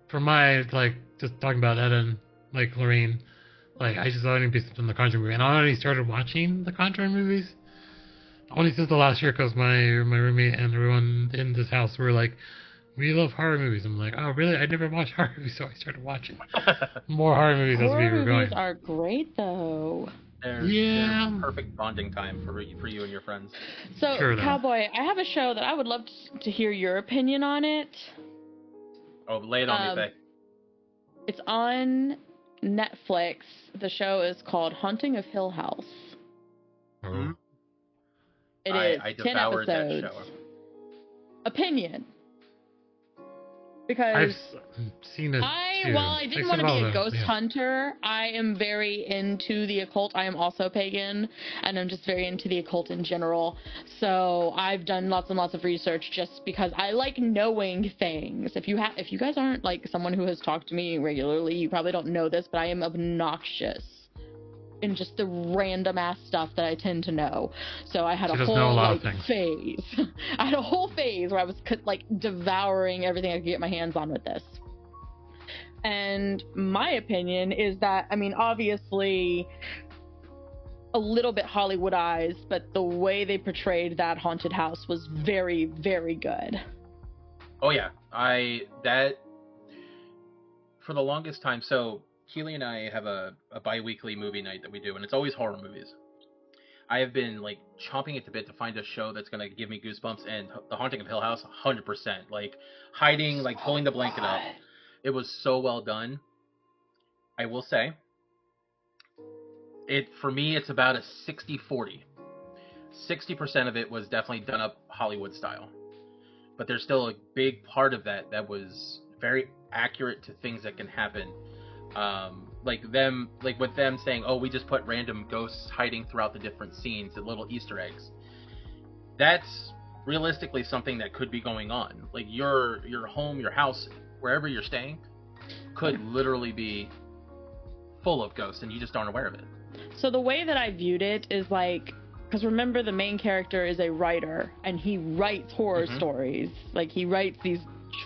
Speaker 1: for my like just talking about Ed and like Lorraine, like I just only based on the Conjuring movie, and I already started watching the Conjuring movies only since the last year because my roommate and everyone in this house were like, we love horror movies. I'm like, oh really? I never watched horror movies, so I started watching more horror movies as we were going.
Speaker 3: Horror movies are great though.
Speaker 2: They're perfect bonding time for you and your friends.
Speaker 3: So,
Speaker 1: Sure,
Speaker 3: Cowboy, I have a show that I would love to hear your opinion on it.
Speaker 2: Oh, lay it on me, Faye.
Speaker 3: It's on Netflix. The show is called Haunting of Hill House.
Speaker 1: Oh.
Speaker 3: It is
Speaker 2: I
Speaker 3: 10
Speaker 2: devoured
Speaker 3: episodes.
Speaker 2: that show.
Speaker 3: Opinion. Because
Speaker 1: I've seen it too.
Speaker 3: while I didn't want to be a ghost hunter, I am very into the occult. I am also pagan, and I'm just very into the occult in general. So I've done lots and lots of research just because I like knowing things. If you guys aren't like someone who has talked to me regularly, you probably don't know this, but I am obnoxious in just the random ass stuff that I tend to know. So I had a whole like phase. I had a whole phase where I was like devouring everything I could get my hands on with this. And my opinion is that, I mean, obviously a little bit Hollywoodized, but the way they portrayed that haunted house was very, very good.
Speaker 2: Oh yeah, that for the longest time. So Keely and I have a bi-weekly movie night that we do, and it's always horror movies. I have been like chomping at the bit to find a show that's gonna give me goosebumps, and The Haunting of Hill House, 100%. Like hiding, like pulling the blanket up. It was so well done. I will say, for me, it's about a 60-40. 60% of it was definitely done up Hollywood style, but there's still a big part of that was very accurate to things that can happen. Like with them saying, oh, we just put random ghosts hiding throughout the different scenes and little Easter eggs. That's realistically something that could be going on. Like your home, your house, wherever you're staying, could literally be full of ghosts and you just aren't aware of it.
Speaker 3: So the way that I viewed it is like, because remember the main character is a writer and he writes horror stories. Like he writes these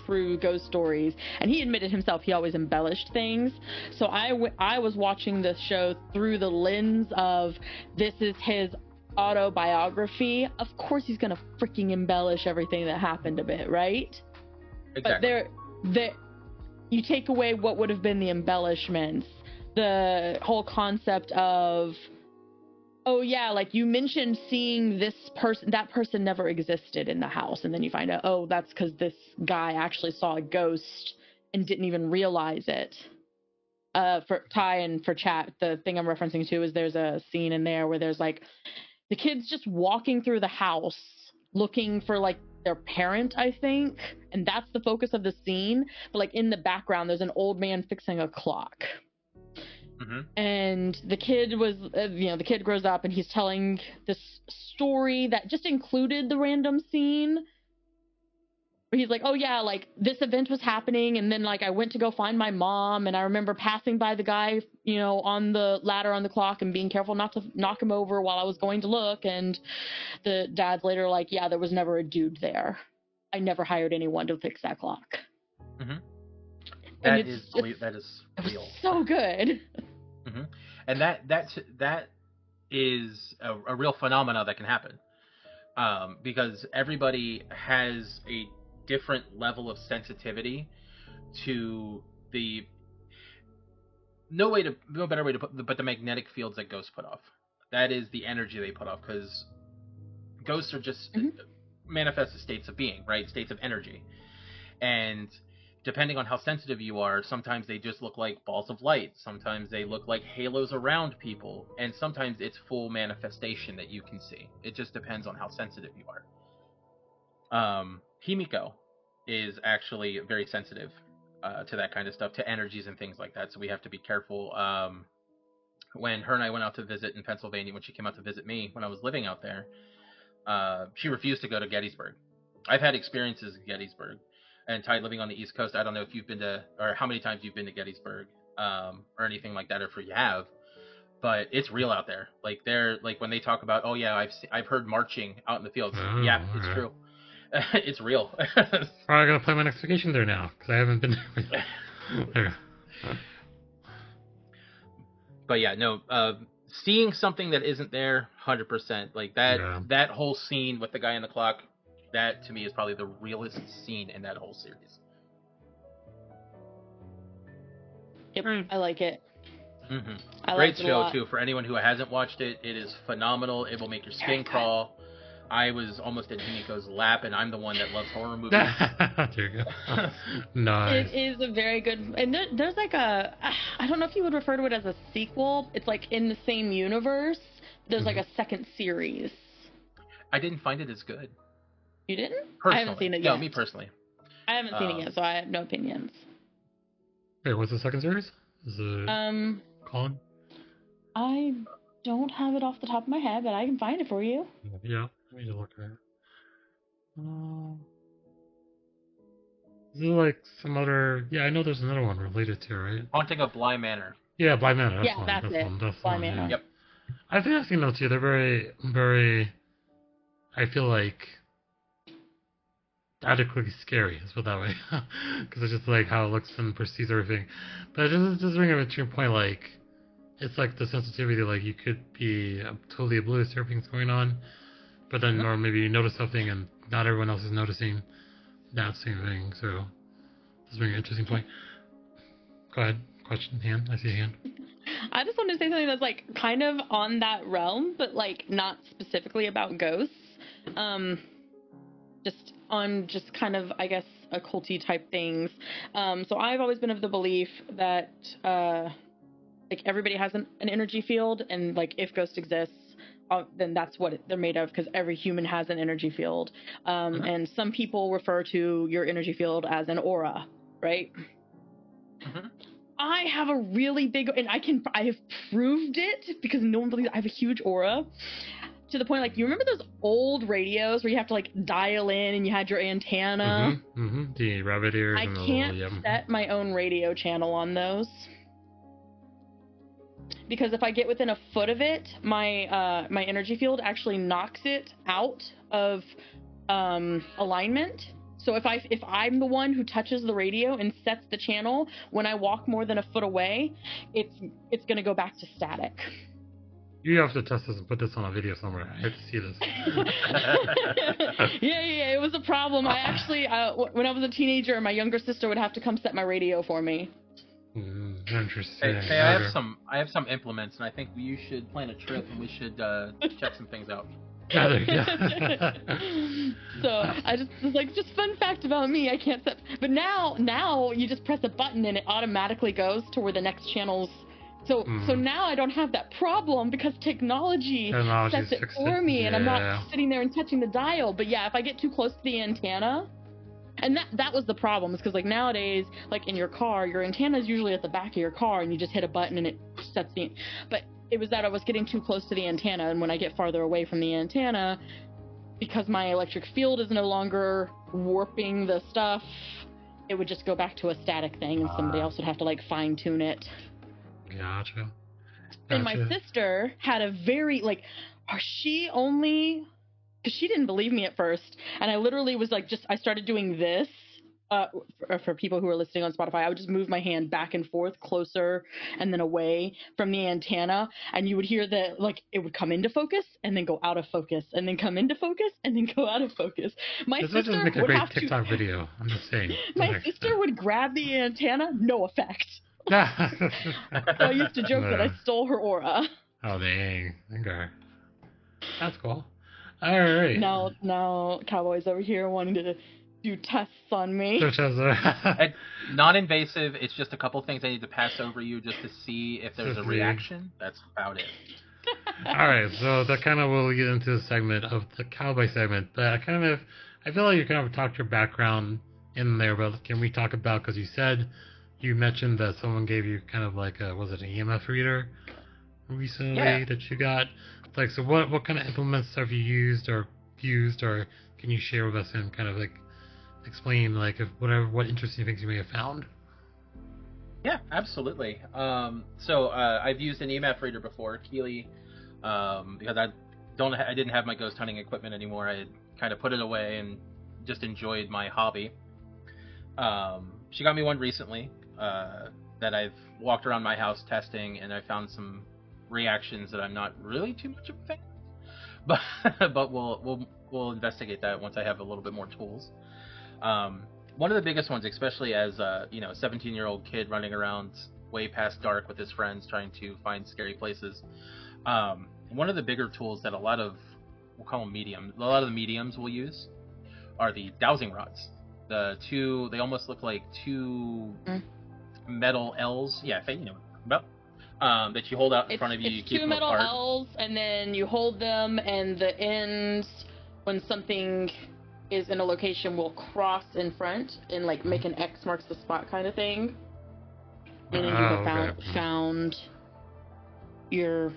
Speaker 3: true ghost stories, and he admitted himself he always embellished things. So I was watching this show through the lens of, this is his autobiography. Of course he's gonna freaking embellish everything that happened a bit, right?
Speaker 2: Exactly.
Speaker 3: But you take away what would have been the embellishments, the whole concept of, oh yeah, like you mentioned seeing this person, that person never existed in the house, and then you find out, oh, that's because this guy actually saw a ghost and didn't even realize it. For Ty and for chat, the thing I'm referencing to is there's a scene in there where there's like the kids just walking through the house looking for like their parent, I think, and that's the focus of the scene. But like in the background, there's an old man fixing a clock. Mm-hmm. And the kid was, the kid grows up and he's telling this story that just included the random scene where he's like, oh yeah, like this event was happening, and then like I went to go find my mom, and I remember passing by the guy, on the ladder on the clock and being careful not to knock him over while I was going to look. And the dad's later like, yeah, there was never a dude there. I never hired anyone to fix that clock.
Speaker 2: Mm-hmm. That is real.
Speaker 3: It was so good.
Speaker 2: Mm-hmm. And that is a real phenomena that can happen, because everybody has a different level of sensitivity to the no better way to put, but the magnetic fields that ghosts put off. That is the energy they put off, because ghosts are just manifested states of being, right? States of energy, and depending on how sensitive you are, sometimes they just look like balls of light. Sometimes they look like halos around people. And sometimes it's full manifestation that you can see. It just depends on how sensitive you are. Himiko is actually very sensitive to that kind of stuff, to energies and things like that. So we have to be careful. When her and I went out to visit in Pennsylvania, when she came out to visit me when I was living out there, she refused to go to Gettysburg. I've had experiences in Gettysburg. And Ty, living on the East Coast, I don't know if you've been to, or how many times you've been to Gettysburg, or anything like that, or if you have, but it's real out there. Like they're like when they talk about, oh yeah, I've heard marching out in the fields. Yeah, it's true. It's real.
Speaker 1: I gotta plan my next vacation there now because I haven't been there.
Speaker 2: But yeah, no, seeing something that isn't there, 100%. Like that whole scene with the guy in the clock. That, to me, is probably the realest scene in that whole series.
Speaker 3: Yep, I like it.
Speaker 2: Mm-hmm. Great show, too. For anyone who hasn't watched it, it is phenomenal. It will make your skin crawl. I was almost in Himiko's lap, and I'm the one that loves horror movies.
Speaker 1: There you go. Nice.
Speaker 3: It is a very good... And there's like a... I don't know if you would refer to it as a sequel. It's like in the same universe. There's like a second series.
Speaker 2: I didn't find it as good.
Speaker 3: You didn't?
Speaker 2: Personally.
Speaker 3: I haven't seen it yet.
Speaker 2: No, me personally.
Speaker 3: I haven't seen it yet, so I have no opinions.
Speaker 1: Wait, what's the second series? Is it Colin?
Speaker 3: I don't have it off the top of my head, but I can find it for you.
Speaker 1: Yeah, let me look at it. Is it like some other... Yeah, I know there's another one related to it, right?
Speaker 2: Haunting of Bly Manor.
Speaker 1: Yeah, Bly Manor.
Speaker 3: That's it. Bly Manor.
Speaker 2: Yep.
Speaker 1: I think I've seen those too. They're very, very... I feel like... adequately scary, let's put it that way, because it's just like how it looks and perceives everything. But just bring it to your point, like it's like the sensitivity, like you could be totally oblivious to everything's going on, but then or maybe you notice something and not everyone else is noticing that same thing. So this is a very interesting point. Go ahead, question, hand. I see a hand.
Speaker 3: I just wanted to say something that's like kind of on that realm, but like not specifically about ghosts. Just kind of, I guess, occulty type things. So I've always been of the belief that like everybody has an energy field, and like if ghost exists, then that's what they're made of, because every human has an energy field. And some people refer to your energy field as an aura, right? I have a really big, and I have proved it because no one believes I have a huge aura. To the point, like, you remember those old radios where you have to like dial in and you had your antenna?
Speaker 1: The rabbit ears.
Speaker 3: I can't set my own radio channel on those, because if I get within a foot of it, my my energy field actually knocks it out of alignment. So if I'm the one who touches the radio and sets the channel, when I walk more than a foot away, it's gonna go back to static.
Speaker 1: You have to test this and put this on a video somewhere. I have to see this.
Speaker 3: Yeah, it was a problem. I actually, when I was a teenager, my younger sister would have to come set my radio for me.
Speaker 1: Interesting.
Speaker 2: Hey, I have some implements, and I think you should plan a trip, and we should check some things out.
Speaker 1: Yeah, there you go.
Speaker 3: So I just was like, just fun fact about me, I can't set. But now you just press a button and it automatically goes to where the next channels. So now I don't have that problem because technology sets it for me, and I'm not sitting there and touching the dial. But yeah, if I get too close to the antenna. And that was the problem, is because like nowadays, like in your car, your antenna is usually at the back of your car, and you just hit a button and it sets the. But it was that I was getting too close to the antenna, and when I get farther away from the antenna, because my electric field is no longer warping the stuff, it would just go back to a static thing, and somebody else would have to like fine tune it.
Speaker 1: Gotcha.
Speaker 3: And my sister had a very because she didn't believe me at first, and I literally was like, I started doing this. For people who are listening on Spotify, I would just move my hand back and forth, closer and then away from the antenna, and you would hear that it would come into focus and then go out of focus, and then come into focus and then go out of focus. My sister
Speaker 1: would just make a
Speaker 3: would
Speaker 1: great
Speaker 3: have
Speaker 1: TikTok video. I'm just saying.
Speaker 3: My sister would grab the antenna, no effect. So I used to joke that I stole her aura.
Speaker 1: Oh dang! Okay. That's cool. All right.
Speaker 3: Now Cowboy's over here wanting to do tests on me.
Speaker 2: Non-invasive. It's just a couple things I need to pass over you just to see if there's a reaction. That's about it.
Speaker 1: All right, so that kind of will get into the segment of the Cowboy segment. But I feel like you kind of talked your background in there, but can we talk about, because you mentioned that someone gave you kind of like was it an EMF reader recently that you got? Like, so what kind of implements have you used, or can you share with us and kind of like explain like what interesting things you may have found?
Speaker 2: Yeah, absolutely. So I've used an EMF reader before, Keeley, because I didn't have my ghost hunting equipment anymore. I had kind of put it away and just enjoyed my hobby. She but me one recently that I've walked around my house testing, and I found some reactions that I'm not really too much of a fan of. But we'll investigate that once I have a little bit more tools. One of the biggest ones, especially as a 17-year-old kid running around way past dark with his friends trying to find scary places. One of the bigger tools that we'll call them mediums, a lot of the mediums will use are the dowsing rods. They almost look like two metal L's. Yeah, Faye, you know about. That you hold out in front of you. You keep
Speaker 3: two
Speaker 2: them apart.
Speaker 3: metal L's, and then you hold them, and the ends, when something is in a location, will cross in front and make an X marks the spot kind of thing. And then you have found your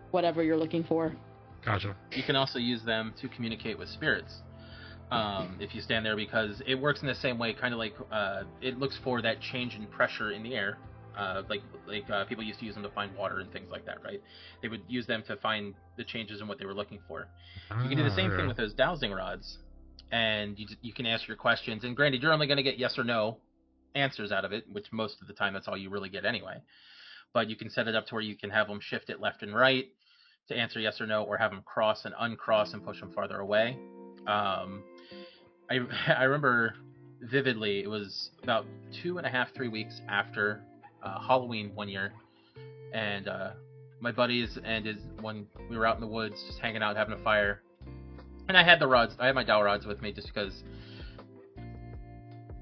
Speaker 3: whatever you're looking for.
Speaker 1: Gotcha.
Speaker 2: You can also use them to communicate with spirits. If you stand there, because it works in the same way, kind of like it looks for that change in pressure in the air. Like people used to use them to find water and things like that, right? They would use them to find the changes in what they were looking for. You can do the same thing with those dowsing rods, and you can ask your questions. And granted, you're only going to get yes or no answers out of it, which most of the time that's all you really get anyway. But you can set it up to where you can have them shift it left and right to answer yes or no, or have them cross and uncross and push them farther away. I remember vividly, it was about 2.5-3 weeks after Halloween one year, and my buddies when we were out in the woods just hanging out having a fire, and I had my dowel rods with me just because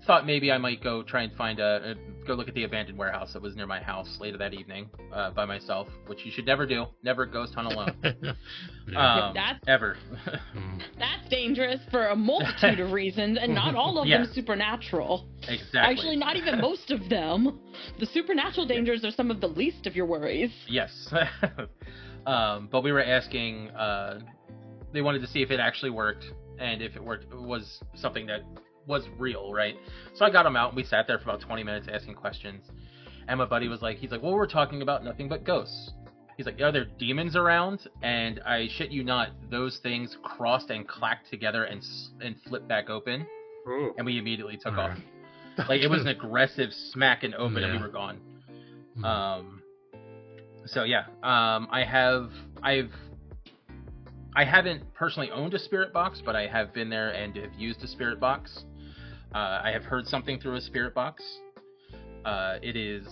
Speaker 2: thought maybe I might go try and go look at the abandoned warehouse that was near my house later that evening by myself, which you should never do. Never ghost hunt alone. Ever.
Speaker 3: That's dangerous for a multitude of reasons, and not all of them supernatural.
Speaker 2: Exactly.
Speaker 3: Actually, not even most of them. The supernatural dangers are some of the least of your worries.
Speaker 2: Yes. But we were asking, they wanted to see if it actually worked, and if it worked, it was something that was real, right? So I got him out, and we sat there for about 20 minutes asking questions. And my buddy was like, well, we're talking about nothing but ghosts. He's like, are there demons around? And I shit you not, those things crossed and clacked together and flipped back open. Ooh. And we immediately took off. Like, it was an aggressive smack and open, and we were gone. So yeah, I haven't personally owned a spirit box, but I have been there and have used a spirit box. I have heard something through a spirit box. It is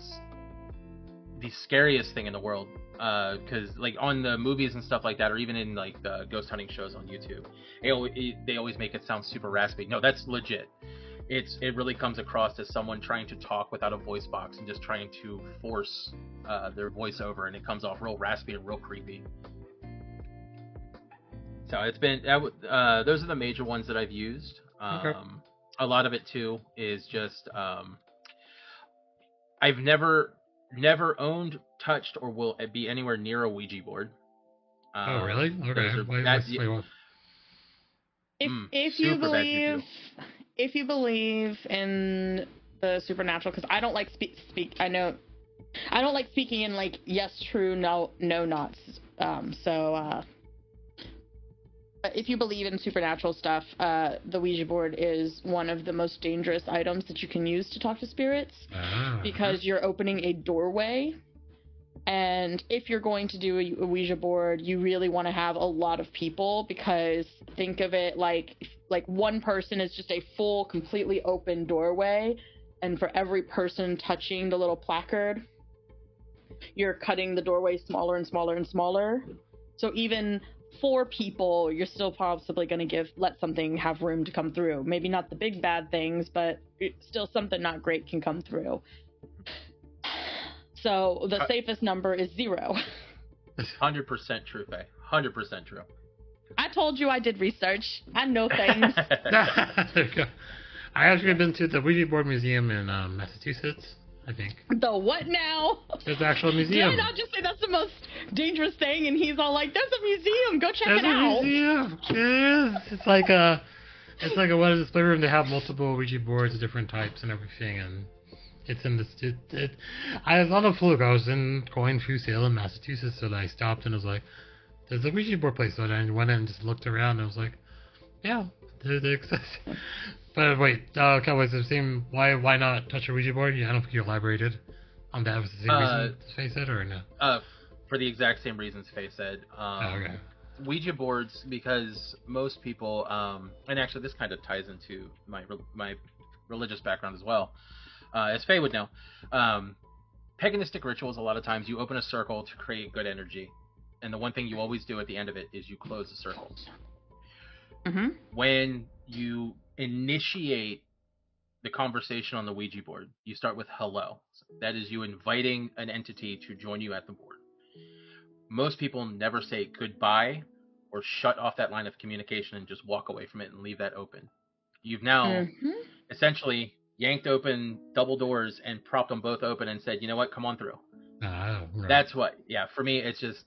Speaker 2: the scariest thing in the world, because like on the movies and stuff like that, or even in like the ghost hunting shows on YouTube, they always make it sound super raspy. No, that's legit. It really comes across as someone trying to talk without a voice box and just trying to force their voice over, and it comes off real raspy and real creepy. So it's been those are the major ones that I've used.
Speaker 1: Okay.
Speaker 2: A lot of it too is just I've never owned, touched, or will be anywhere near a Ouija board.
Speaker 1: Oh, really? Okay. Wait,
Speaker 3: If you believe in the supernatural, because I don't like I don't like speaking in like yes, true, no, nots. If you believe in supernatural stuff, the Ouija board is one of the most dangerous items that you can use to talk to spirits, because you're opening a doorway. And if you're going to do a Ouija board, you really want to have a lot of people, because think of it like one person is just a full, completely open doorway, and for every person touching the little placard, you're cutting the doorway smaller and smaller and smaller. So even 4 people, you're still possibly going to let something have room to come through. Maybe not the big bad things, but still something not great can come through. So the safest number is 0.
Speaker 2: 100% true, Faye. 100% true.
Speaker 3: I told you I did research. I know things.
Speaker 1: There you go. I actually been to the Ouija board museum in Massachusetts, I think.
Speaker 3: The what now?
Speaker 1: There's an actual museum.
Speaker 3: Did I not just say that's the most dangerous thing? And he's all like, "There's a museum. Go check
Speaker 1: There's
Speaker 3: it out."
Speaker 1: There's a museum. Yeah. It's like a one display room. They have multiple Ouija boards of different types and everything, and it's in this. I was on a fluke. I was going through Salem, Massachusetts, so I stopped and was like, "There's a Ouija board place." So I went in and just looked around, and I was like, "Yeah, they exist." But wait, Cowboy, the same. Why not touch a Ouija board? I don't think you elaborated on that. Was the same reason Faye said, or no?
Speaker 2: For the exact same reasons Faye said.
Speaker 1: Okay.
Speaker 2: Ouija boards, because most people, and actually this kind of ties into my religious background as well, as Faye would know. Paganistic rituals, a lot of times you open a circle to create good energy, and the one thing you always do at the end of it is you close the circle.
Speaker 3: Mm-hmm.
Speaker 2: When you initiate the conversation on the Ouija board, you start with hello. That is you inviting an entity to join you at the board. Most people never say goodbye or shut off that line of communication and just walk away from it and leave that open. You've now essentially yanked open double doors and propped them both open and said, you know what, come on through.
Speaker 1: Right.
Speaker 2: That's what, for me, it's just,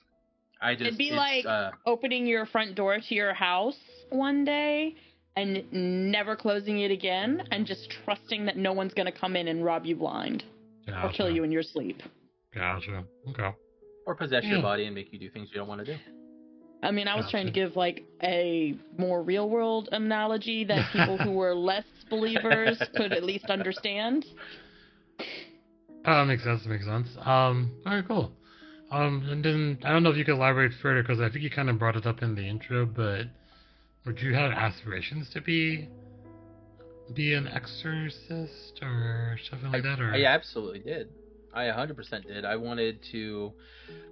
Speaker 3: it'd be like opening your front door to your house one day and never closing it again, and just trusting that no one's going to come in and rob you blind or kill you in your sleep.
Speaker 1: Gotcha. Okay.
Speaker 2: Or possess your body and make you do things you don't want to do.
Speaker 3: I mean, I was trying to give like a more real world analogy that people who were less believers could at least understand.
Speaker 1: Makes sense. All right, cool. And then I don't know if you could elaborate further, because I think you kind of brought it up in the intro, but would you have aspirations to be an exorcist or something like that? Or
Speaker 2: I absolutely did. I 100% did. I wanted to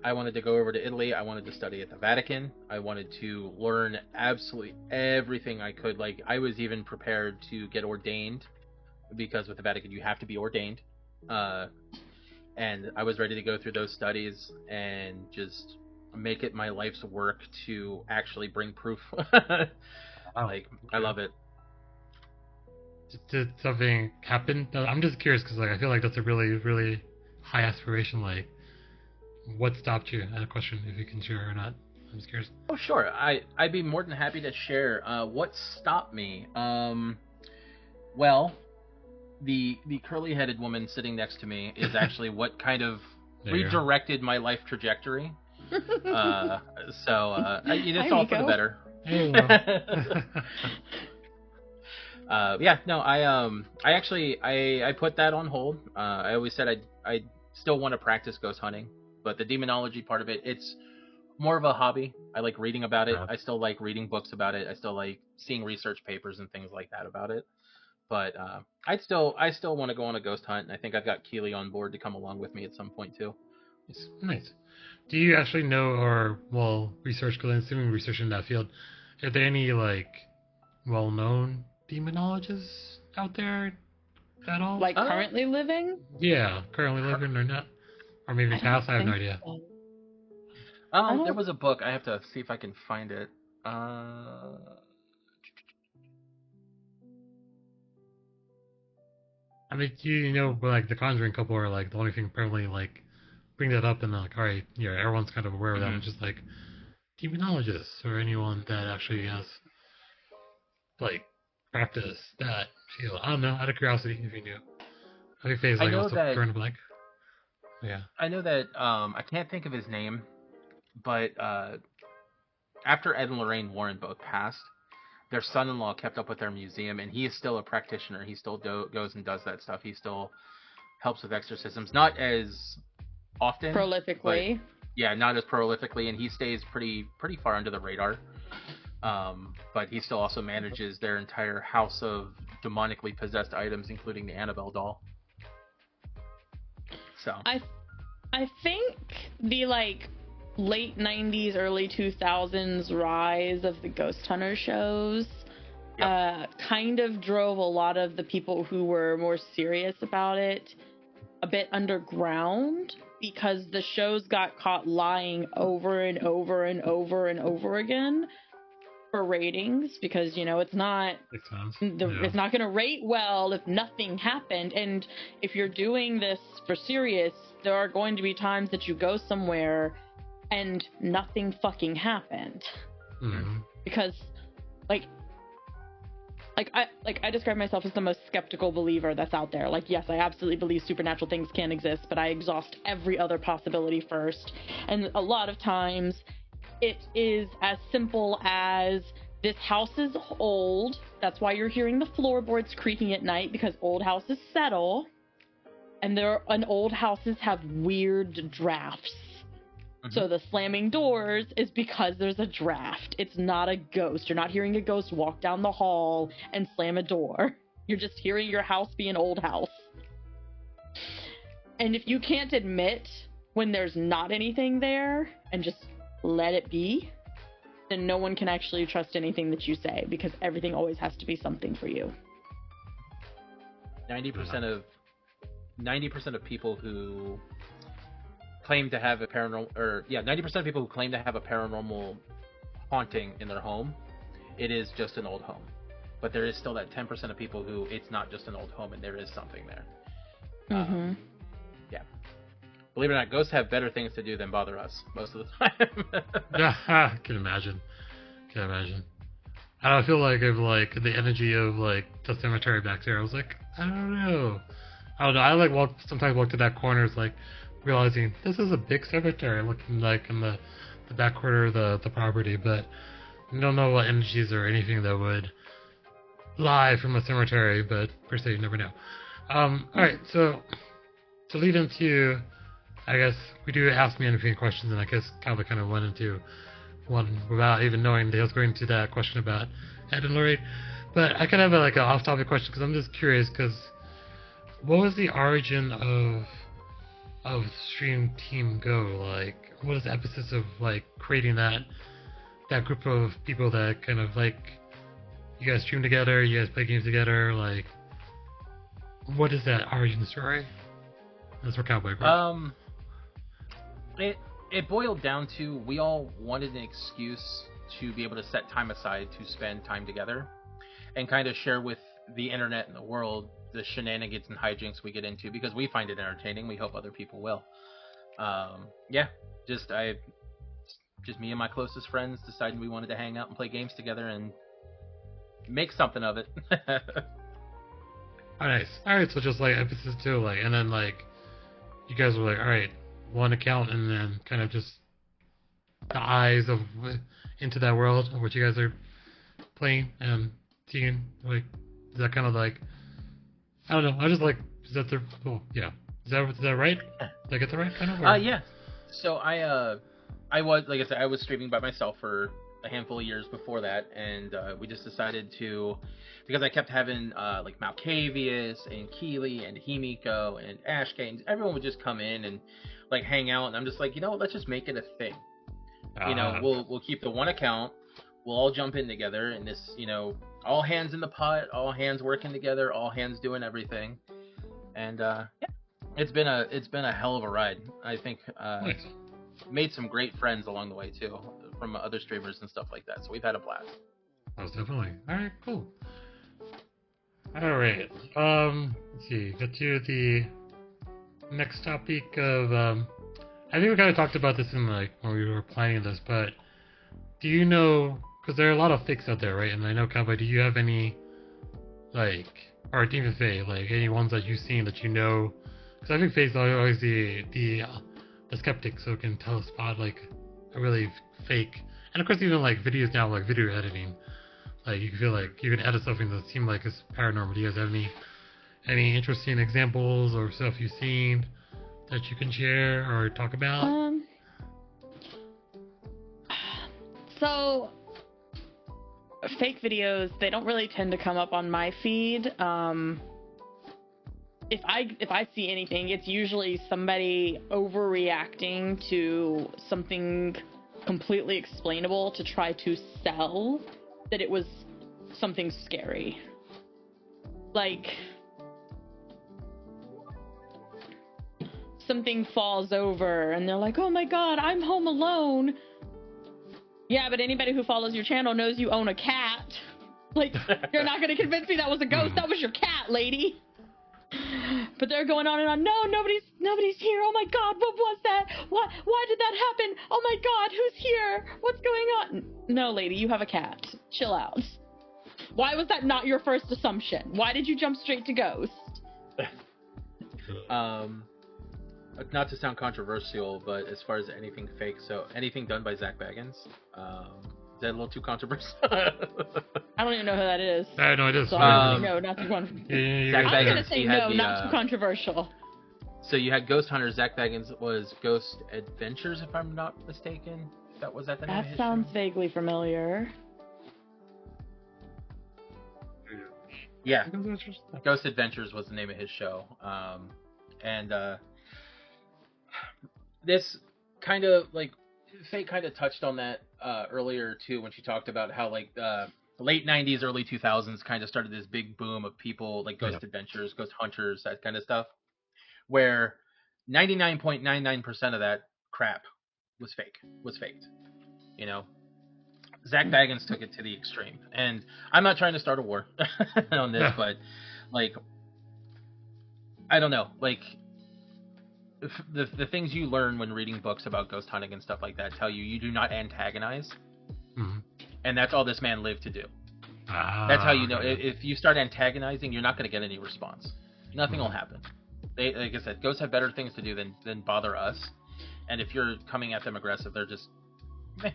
Speaker 2: go over to Italy. I wanted to study at the Vatican. I wanted to learn absolutely everything I could. Like, I was even prepared to get ordained, because with the Vatican you have to be ordained. And I was ready to go through those studies and just make it my life's work to actually bring proof. I love it.
Speaker 1: Did something happen? No, I'm just curious, because I feel like that's a really, really high aspiration. Like, what stopped you? I had a question, if you can share or not. I'm just curious.
Speaker 2: Oh, sure. I'd be more than happy to share. What stopped me? Well, the curly-headed woman sitting next to me is actually what kind of redirected my life trajectory. It's all for the better.
Speaker 1: Hey,
Speaker 2: I put that on hold. I always said I still want to practice ghost hunting. But the demonology part of it, it's more of a hobby. I like reading about it. I still like reading books about it. I still like seeing research papers and things like that about it. But I still want to go on a ghost hunt, and I think I've got Keely on board to come along with me at some point too.
Speaker 1: It's nice. Do you actually know, or well, research? Because I'm assuming research in that field. Are there any like well-known demonologists out there at all?
Speaker 3: Like currently living?
Speaker 1: Yeah, currently living or not, or maybe past. I have no idea.
Speaker 3: So.
Speaker 2: There was a book. I have to see if I can find it.
Speaker 1: I mean, you know, like the Conjuring couple are like the only thing apparently like bring that up and like, all right, yeah, everyone's kind of aware of that. It's just like demonologists or anyone that actually has like practice that field. I don't know, out of curiosity, if you knew. I think Faye's like also drawing a blank. Yeah.
Speaker 2: I know that I can't think of his name, but after Ed and Lorraine Warren both passed, their son-in-law kept up with their museum, and he is still a practitioner. He still goes and does that stuff. He still helps with exorcisms, not as often,
Speaker 3: prolifically.
Speaker 2: Yeah, not as prolifically, and he stays pretty far under the radar. But he still also manages their entire house of demonically possessed items, including the Annabelle doll. So
Speaker 3: I think the like late 90s, early 2000s rise of the ghost hunter shows kind of drove a lot of the people who were more serious about it a bit underground, because the shows got caught lying over and over and over and over again for ratings, because you know it's not going to rate well if nothing happened. And if you're doing this for serious, there are going to be times that you go somewhere and nothing fucking happened. Because I describe myself as the most skeptical believer that's out there. Like, yes, I absolutely believe supernatural things can exist, but I exhaust every other possibility first. And a lot of times it is as simple as, this house is old, that's why you're hearing the floorboards creaking at night, because old houses settle, and old houses have weird drafts. So the slamming doors is because there's a draft. It's not a ghost. You're not hearing a ghost walk down the hall and slam a door. You're just hearing your house be an old house. And if you can't admit when there's not anything there and just let it be, then no one can actually trust anything that you say, because everything always has to be something for you.
Speaker 2: 90% of people who claim to have a paranormal, 90% of people who claim to have a paranormal haunting in their home, it is just an old home. But there is still that 10% of people who it's not just an old home and there is something there. Yeah. Believe it or not, ghosts have better things to do than bother us most of the time.
Speaker 1: Yeah, can imagine. I feel like of like the energy of like the cemetery back there. I was like, I don't know. I like sometimes walk to that corner. It's like realizing this is a big cemetery, looking like in the back corner of the property, but you don't know what energies or anything that would lie from a cemetery. But per se, you never know. All right, so to lead into, I guess we do ask me anything questions, and I guess Cowboy kind of went into one without even knowing that he was going to that question about Ed and Lorraine. But I kind of have like an off-topic question, because I'm just curious, because what was the origin of Stream Team Go? Like, what is the emphasis of like creating that group of people that kind of like, you guys stream together, you guys play games together, like, what is that origin story? That's for Cowboy, bro.
Speaker 2: It boiled down to, we all wanted an excuse to be able to set time aside to spend time together and kind of share with the internet and the world the shenanigans and hijinks we get into, because we find it entertaining. We hope other people will. Just me and my closest friends decided we wanted to hang out and play games together and make something of it.
Speaker 1: Oh, nice. All right, so just like emphasis too, like, and then like you guys were like, all right, one account, and then kind of just the eyes of into that world of what you guys are playing and seeing. Like, is that kind of like, I don't know. I just like, is that the, oh yeah, is that right? Did I get the right kind of?
Speaker 2: Yeah. So I was, like I said, I was streaming by myself for a handful of years before that, and we just decided to, because I kept having like Malkavius and Keeley and Himiko and Ashkane, and everyone would just come in and like hang out, and I'm just like, let's just make it a thing. We'll keep the one account, we'll all jump in together, and this, all hands in the pot, all hands working together, all hands doing everything, and it's been a hell of a ride. I think
Speaker 1: Nice.
Speaker 2: made some great friends along the way too, from other streamers and stuff like that. So we've had a blast.
Speaker 1: Most definitely. All right, cool. All right. Let's see. Get to the next topic of. I think we kind of talked about this in like when we were planning this, but do you know? Because there are a lot of fakes out there, right? And I know, Cowboy, do you have any like, or even Faye, like any ones that you've seen that you know? Because I think Faye's always the skeptic, so can tell spot like a really fake. And of course, even like videos now, like video editing, like you feel like you can edit something that seems like it's paranormal. Do you guys have any interesting examples or stuff you've seen that you can share or talk about?
Speaker 3: So fake videos, they don't really tend to come up on my feed. If I see anything, it's usually somebody overreacting to something completely explainable to try to sell that it was something scary. Like, something falls over and they're like, oh my god, I'm home alone. Yeah, but anybody who follows your channel knows you own a cat. Like, you're not going to convince me that was a ghost. That was your cat, lady. But they're going on and on. No, nobody's here. Oh my god, what was that? Why did that happen? Oh my god, who's here? What's going on? No, lady, you have a cat. Chill out. Why was that not your first assumption? Why did you jump straight to ghost?
Speaker 2: Not to sound controversial, but as far as anything fake, so anything done by Zach Baggins, is that a little too controversial?
Speaker 3: I don't even know who that is.
Speaker 1: I know it is.
Speaker 3: So no, not too controversial.
Speaker 2: Zach
Speaker 3: I'm
Speaker 2: Baggins,
Speaker 3: gonna say no, not too controversial.
Speaker 2: So you had Ghost Hunter. Zach Baggins was Ghost Adventures, if I'm not mistaken. Was that the name of his
Speaker 3: sounds
Speaker 2: show?
Speaker 3: vaguely familiar.
Speaker 2: Yeah, Ghost Adventures was the name of his show. And this kind of like Faye kind of touched on that earlier too when she talked about how like late 90s, early 2000s kind of started this big boom of people like Ghost Adventures, Ghost Hunters, that kind of stuff, where 99.99% of that crap was faked. Zach Baggins took it to the extreme, and I'm not trying to start a war on this, but like, I don't know, like the things you learn when reading books about ghost hunting and stuff like that tell you do not antagonize, and that's all this man lived to do. That's how you know. If you start antagonizing, you're not going to get any response. Nothing will happen. They, like I said, ghosts have better things to do than bother us, and if you're coming at them aggressive, they're just meh.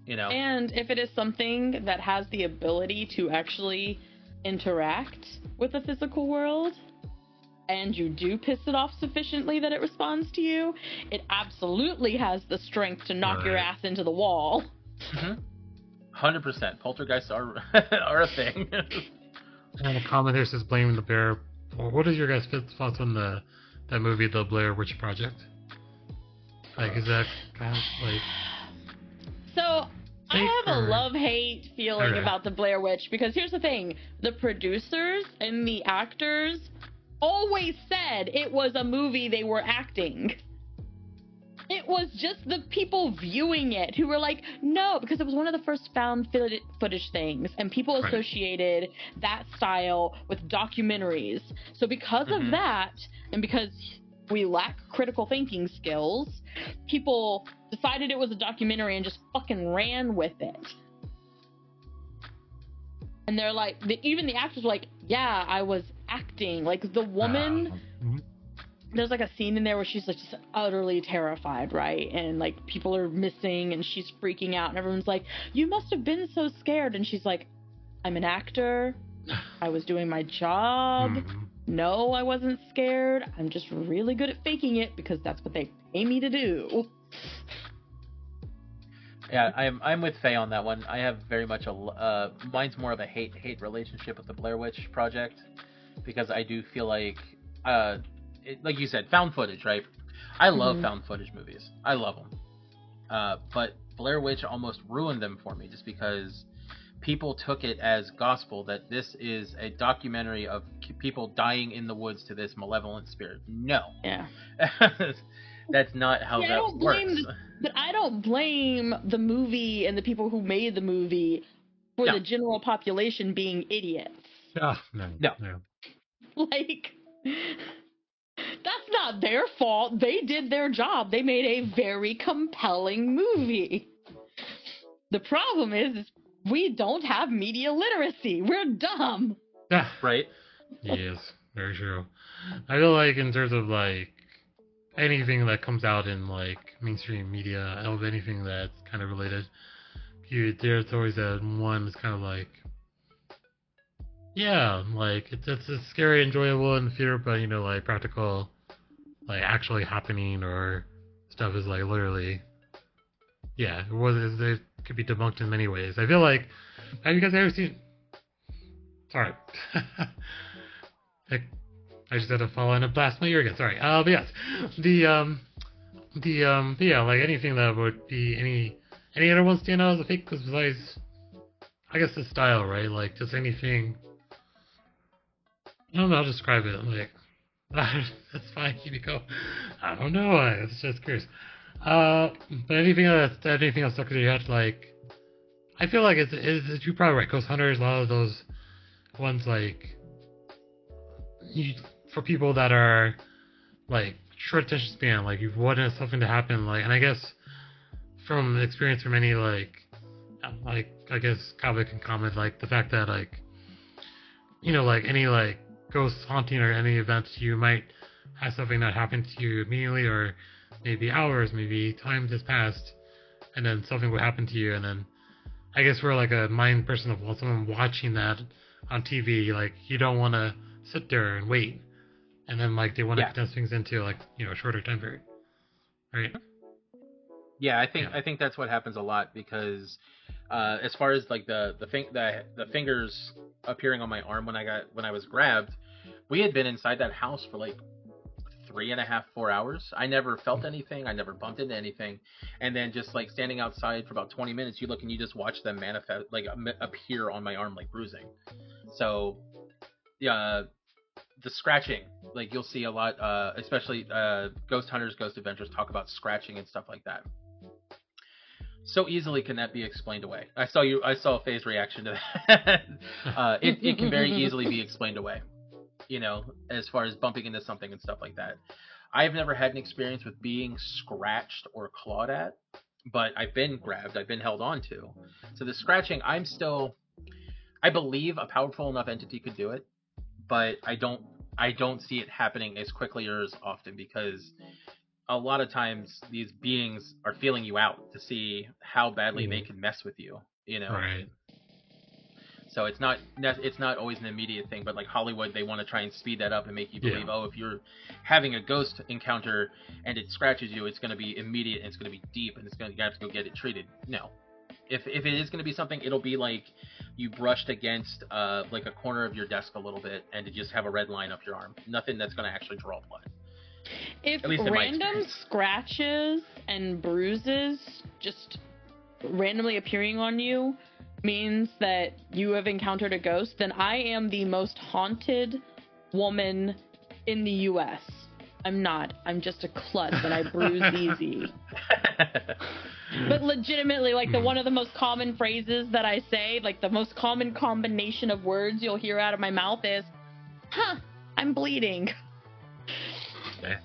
Speaker 3: And if it is something that has the ability to actually interact with the physical world, and you do piss it off sufficiently that it responds to you, it absolutely has the strength to knock your ass into the wall.
Speaker 2: 100%. Poltergeists are a thing.
Speaker 1: And a comment here says blaming the bear. Well, what is your guys' thoughts on that movie, The Blair Witch Project? Like, is that kind of like...
Speaker 3: So, I have a love-hate feeling about the Blair Witch, because here's the thing. The producers and the actors always said it was a movie they were acting. It was just the people viewing it who were like, no, because it was one of the first found footage things, and people associated that style with documentaries. So because of that, and because we lack critical thinking skills, people decided it was a documentary and just fucking ran with it. And they're like, even the actors were like, yeah, I was acting. Like, the woman, there's like a scene in there where she's like just utterly terrified, right? And like people are missing and she's freaking out and everyone's like, you must have been so scared. And she's like, I'm an actor. I was doing my job. No, I wasn't scared. I'm just really good at faking it because that's what they pay me to do.
Speaker 2: Yeah, I'm with Faye on that one. I have very much mine's more of a hate relationship with the Blair Witch Project, because I do feel like like you said, found footage, right? I love found footage movies. I love them. But Blair Witch almost ruined them for me, just because people took it as gospel that this is a documentary of people dying in the woods to this malevolent spirit. No.
Speaker 3: Yeah.
Speaker 2: That's not how that works.
Speaker 3: But I don't blame the movie and the people who made the movie for the general population being idiots.
Speaker 1: No.
Speaker 3: Like, that's not their fault. They did their job. They made a very compelling movie. The problem is we don't have media literacy. We're dumb.
Speaker 2: Right?
Speaker 1: Yes, very true. I feel like in terms of like anything that comes out in like mainstream media, of anything that's kind of related, there's always that one that's kind of like, yeah, like it's scary, enjoyable in the theater, but like practical, like actually happening or stuff is like literally, yeah, it could be debunked in many ways. I feel like, have you guys ever seen? Sorry. I just had to fall in and blast my ear again. Sorry. But yes, yeah, like anything that would be any other ones stand out as a fake? Because besides, I guess the style, right? Like just anything. I don't know how to describe it. Like that's fine. Keep it going. I don't know. It's just curious. But anything else stuck in your head? Like, I feel like you're probably right. Ghost Hunters, a lot of those ones, like, for people that are like short attention span, like you wanted something to happen, like, and I guess from experience from any like I guess Cowboy can comment, like the fact that like like any like ghost haunting or any event, you might have something that happened to you immediately, or maybe hours, maybe time has passed, and then something would happen to you, and then I guess we're like a mind person of someone watching that on TV, like you don't want to sit there and wait, and then like they want to condense things into like a shorter time period, right?
Speaker 2: Yeah, I think that's what happens a lot, because as far as like the fingers appearing on my arm when I was grabbed, we had been inside that house for like 3.5, 4 hours. I never felt anything. I never bumped into anything. And then just like standing outside for about 20 minutes, you look and you just watch them manifest, like appear on my arm like bruising. So, yeah, the scratching, like you'll see a lot, especially Ghost Hunters, Ghost Adventures talk about scratching and stuff like that. So easily can that be explained away? I saw Faye's reaction to that. It can very easily be explained away, as far as bumping into something and stuff like that. I've never had an experience with being scratched or clawed at, but I've been grabbed, I've been held on to. So the scratching, I believe a powerful enough entity could do it, but I don't see it happening as quickly or as often, because a lot of times these beings are feeling you out to see how badly they can mess with you,
Speaker 1: Right.
Speaker 2: So it's not always an immediate thing, but like Hollywood, they want to try and speed that up and make you believe, if you're having a ghost encounter and it scratches you, it's going to be immediate and it's going to be deep and you have to go get it treated. No. If it is going to be something, it'll be like you brushed against like a corner of your desk a little bit and to just have a red line up your arm. Nothing that's going to actually draw blood.
Speaker 3: If random scratches and bruises just randomly appearing on you means that you have encountered a ghost, then I am the most haunted woman in the U.S. I'm not. I'm just a klutz and I bruise easy. But legitimately, like one of the most common phrases that I say, like the most common combination of words you'll hear out of my mouth is, I'm bleeding.
Speaker 1: Okay.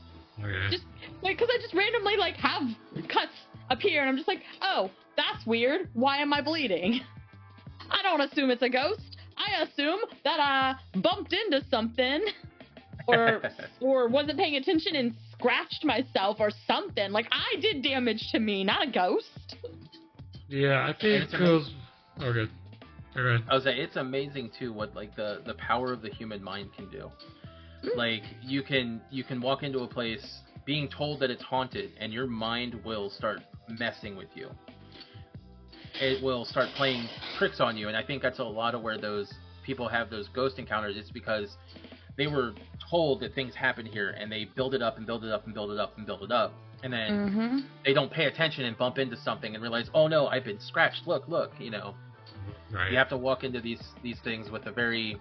Speaker 3: Just like, because I just randomly like have cuts appear and I'm just like, oh, that's weird. Why am I bleeding? I don't assume it's a ghost. I assume that I bumped into something or wasn't paying attention and scratched myself or something. Like I did damage to me, not a ghost.
Speaker 1: Yeah, I think it goes. Okay. All right.
Speaker 2: I was saying, it's amazing too what like the power of the human mind can do. Like you can walk into a place being told that it's haunted, and your mind will start messing with you. It will start playing tricks on you, and I think that's a lot of where those people have those ghost encounters. It's because they were told that things happen here, and they build it up and build it up and build it up and build it up, and then they don't pay attention and bump into something and realize, oh no, I've been scratched. Look, you know.
Speaker 1: Right.
Speaker 2: You have to walk into these things with a very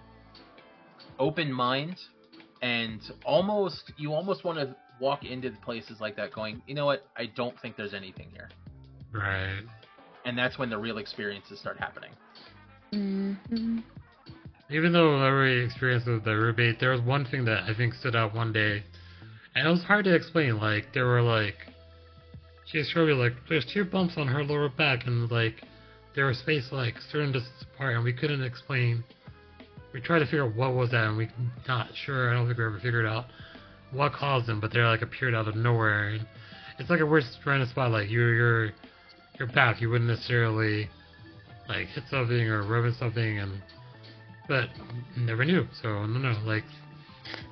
Speaker 2: open mind, and you almost want to walk into places like that going, you know what, I don't think there's anything here.
Speaker 1: Right.
Speaker 2: And that's when the real experiences start happening.
Speaker 1: Even though every experience with the roommate, there was one thing that I think stood out one day, and it was hard to explain. Like, there were like, she showed me like, there's 2 bumps on her lower back, and like, there was space like certain distance apart, and we couldn't explain. We tried to figure out what was that, and we're not sure. I don't think we ever figured out what caused them, but they like appeared out of nowhere. And it's like a weird random spot. Like your back, you wouldn't necessarily like hit something or rub into something, but never knew. So no, like.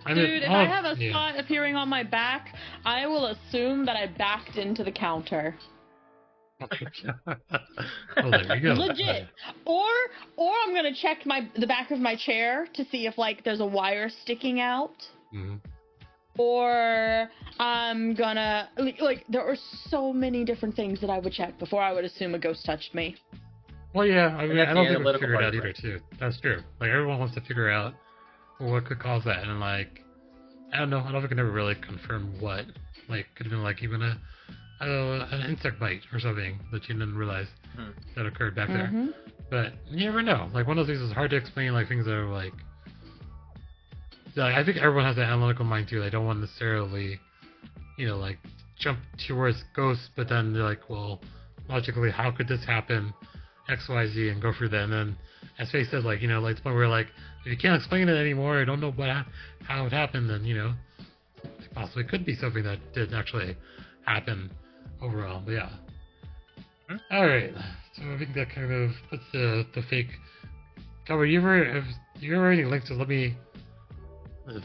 Speaker 3: Dude, if I have a spot appearing on my back, I will assume that I backed into the counter.
Speaker 1: Well, there you go.
Speaker 3: Legit. Or I'm gonna check the back of my chair to see if like there's a wire sticking out.
Speaker 1: Mm-hmm.
Speaker 3: Or I'm gonna like there are so many different things that I would check before I would assume a ghost touched me.
Speaker 1: Well, yeah, I mean, I don't think we figured it out either,
Speaker 2: right?
Speaker 1: too. That's true. Like, everyone wants to figure out what could cause that, and like, I don't know, I don't think we can ever really confirm what. Like, could have been like even an insect bite or something that you didn't realize that occurred back there. But you never know. Like, one of those things is hard to explain, like things that are like I think everyone has an analytical mind too. They don't want to necessarily, like jump towards ghosts, but then they're like, well, logically, how could this happen? X, Y, Z, and go through that. And then, as Faye said, like, like the point where like, if you can't explain it anymore, or don't know how it happened, then it possibly could be something that did actually happen overall. But yeah. All right. So I think that kind of puts the fake. Cowboy, do you ever any links to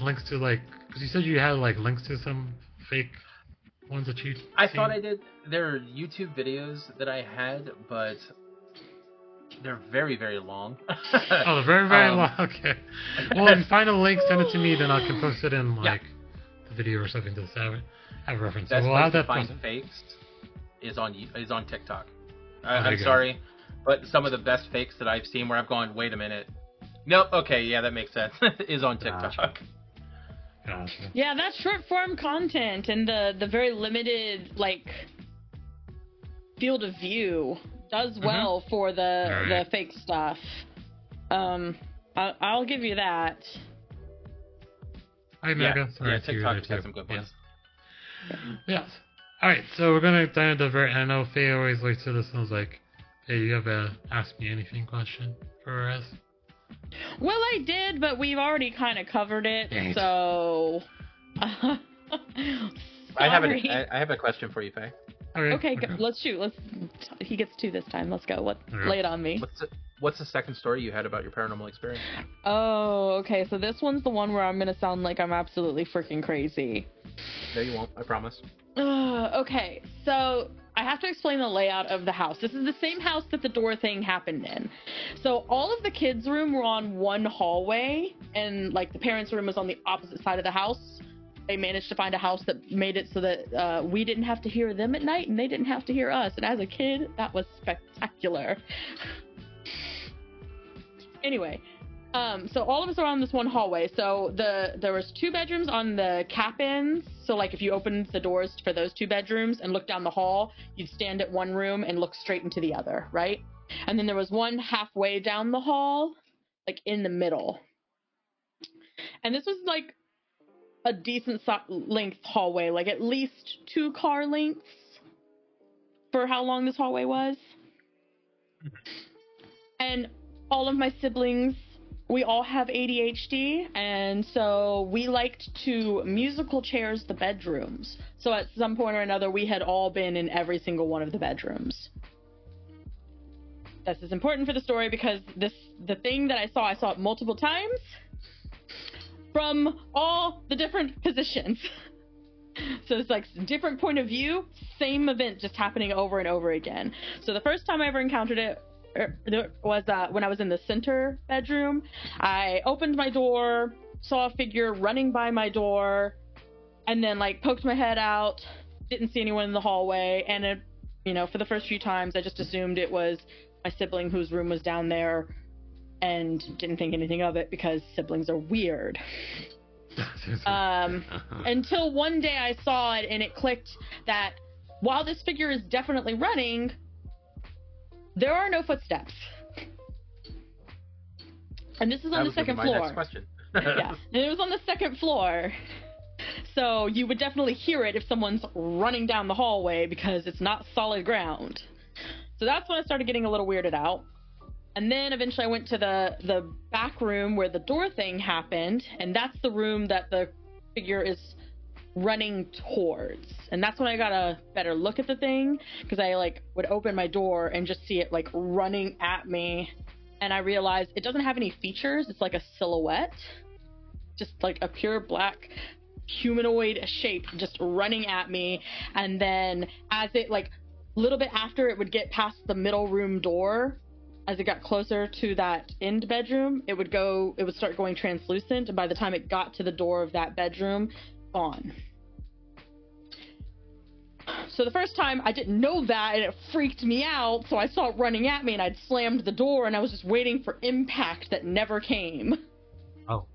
Speaker 1: links to like, because you said you had like links to some fake ones that you.
Speaker 2: I thought I did. There are YouTube videos that I had, but they're very, very long.
Speaker 1: Oh, they're very, very long. Okay. Well, if you find a link, send it to me, then I can post it in like the video or something to have a reference.
Speaker 2: That's
Speaker 1: so we'll have that.
Speaker 2: Find fakes is on TikTok. I'm sorry, but some of the best fakes that I've seen where I've gone, wait a minute. Nope. Okay. Yeah, that makes sense. Is on TikTok.
Speaker 1: Gotcha.
Speaker 3: Yeah, that's short form content, and the very limited like field of view does well for the fake stuff. I'll give you that.
Speaker 1: Hi, Mega.
Speaker 2: Yeah, TikTok has some good ones.
Speaker 1: Yes. All right, so we're gonna dive into the very. I know Faye always likes to this. And was like, "Hey, you have a ask me anything question for us?"
Speaker 3: Well, I did, but we've already kind of covered it,
Speaker 1: Dang.
Speaker 3: So.
Speaker 2: I have a question for you, Faye.
Speaker 3: Okay, let's shoot. He gets 2 this time. Let's go. Lay it on me.
Speaker 2: What's the second story you had about your paranormal experience?
Speaker 3: Oh, okay. So this one's the one where I'm gonna sound like I'm absolutely freaking crazy.
Speaker 2: No, you won't. I promise.
Speaker 3: Okay, so I have to explain the layout of the house. This is the same house that the door thing happened in. So all of the kids' room were on one hallway, and like the parents' room was on the opposite side of the house. They managed to find a house that made it so that we didn't have to hear them at night, and they didn't have to hear us. And as a kid, that was spectacular. Anyway, so all of us are on this one hallway. So there was 2 bedrooms on the cap ends. So like if you opened the doors for those 2 bedrooms and looked down the hall, you'd stand at one room and look straight into the other, right? And then there was one halfway down the hall, like in the middle. And this was like a decent length hallway, like at least 2 car lengths for how long this hallway was. And all of my siblings, we all have ADHD, and so we liked to musical chairs the bedrooms. So at some point or another, we had all been in every single one of the bedrooms. This is important for the story because the thing that I saw it multiple times. from all the different positions. So it's like different point of view, same event just happening over and over again. So the first time I ever encountered it was when I was in the center bedroom. I opened my door, saw a figure running by my door, and then like poked my head out, didn't see anyone in the hallway, and it, you know, for the first few times I just assumed it was my sibling whose room was down there and didn't think anything of it because siblings are weird. Until one day I saw it and it clicked that while this figure is definitely running, there are no footsteps. And this is on the second floor.
Speaker 2: Next question.
Speaker 3: Yeah, and it was on the second floor. So you would definitely hear it if someone's running down the hallway because it's not solid ground. So that's when I started getting a little weirded out. And then eventually I went to the back room where the door thing happened, and that's the room that the figure is running towards. And that's when I got a better look at the thing, because I like would open my door and just see it like running at me, and I realized it doesn't have any features. It's like a silhouette, just like a pure black humanoid shape just running at me. And then as it like a little bit after it would get past the middle room door, as it got closer to that end bedroom, it would start going translucent, and by the time it got to the door of that bedroom, gone. So the first time I didn't know that, and it freaked me out, so I saw it running at me, and I'd slammed the door, and I was just waiting for impact that never came.
Speaker 1: Oh.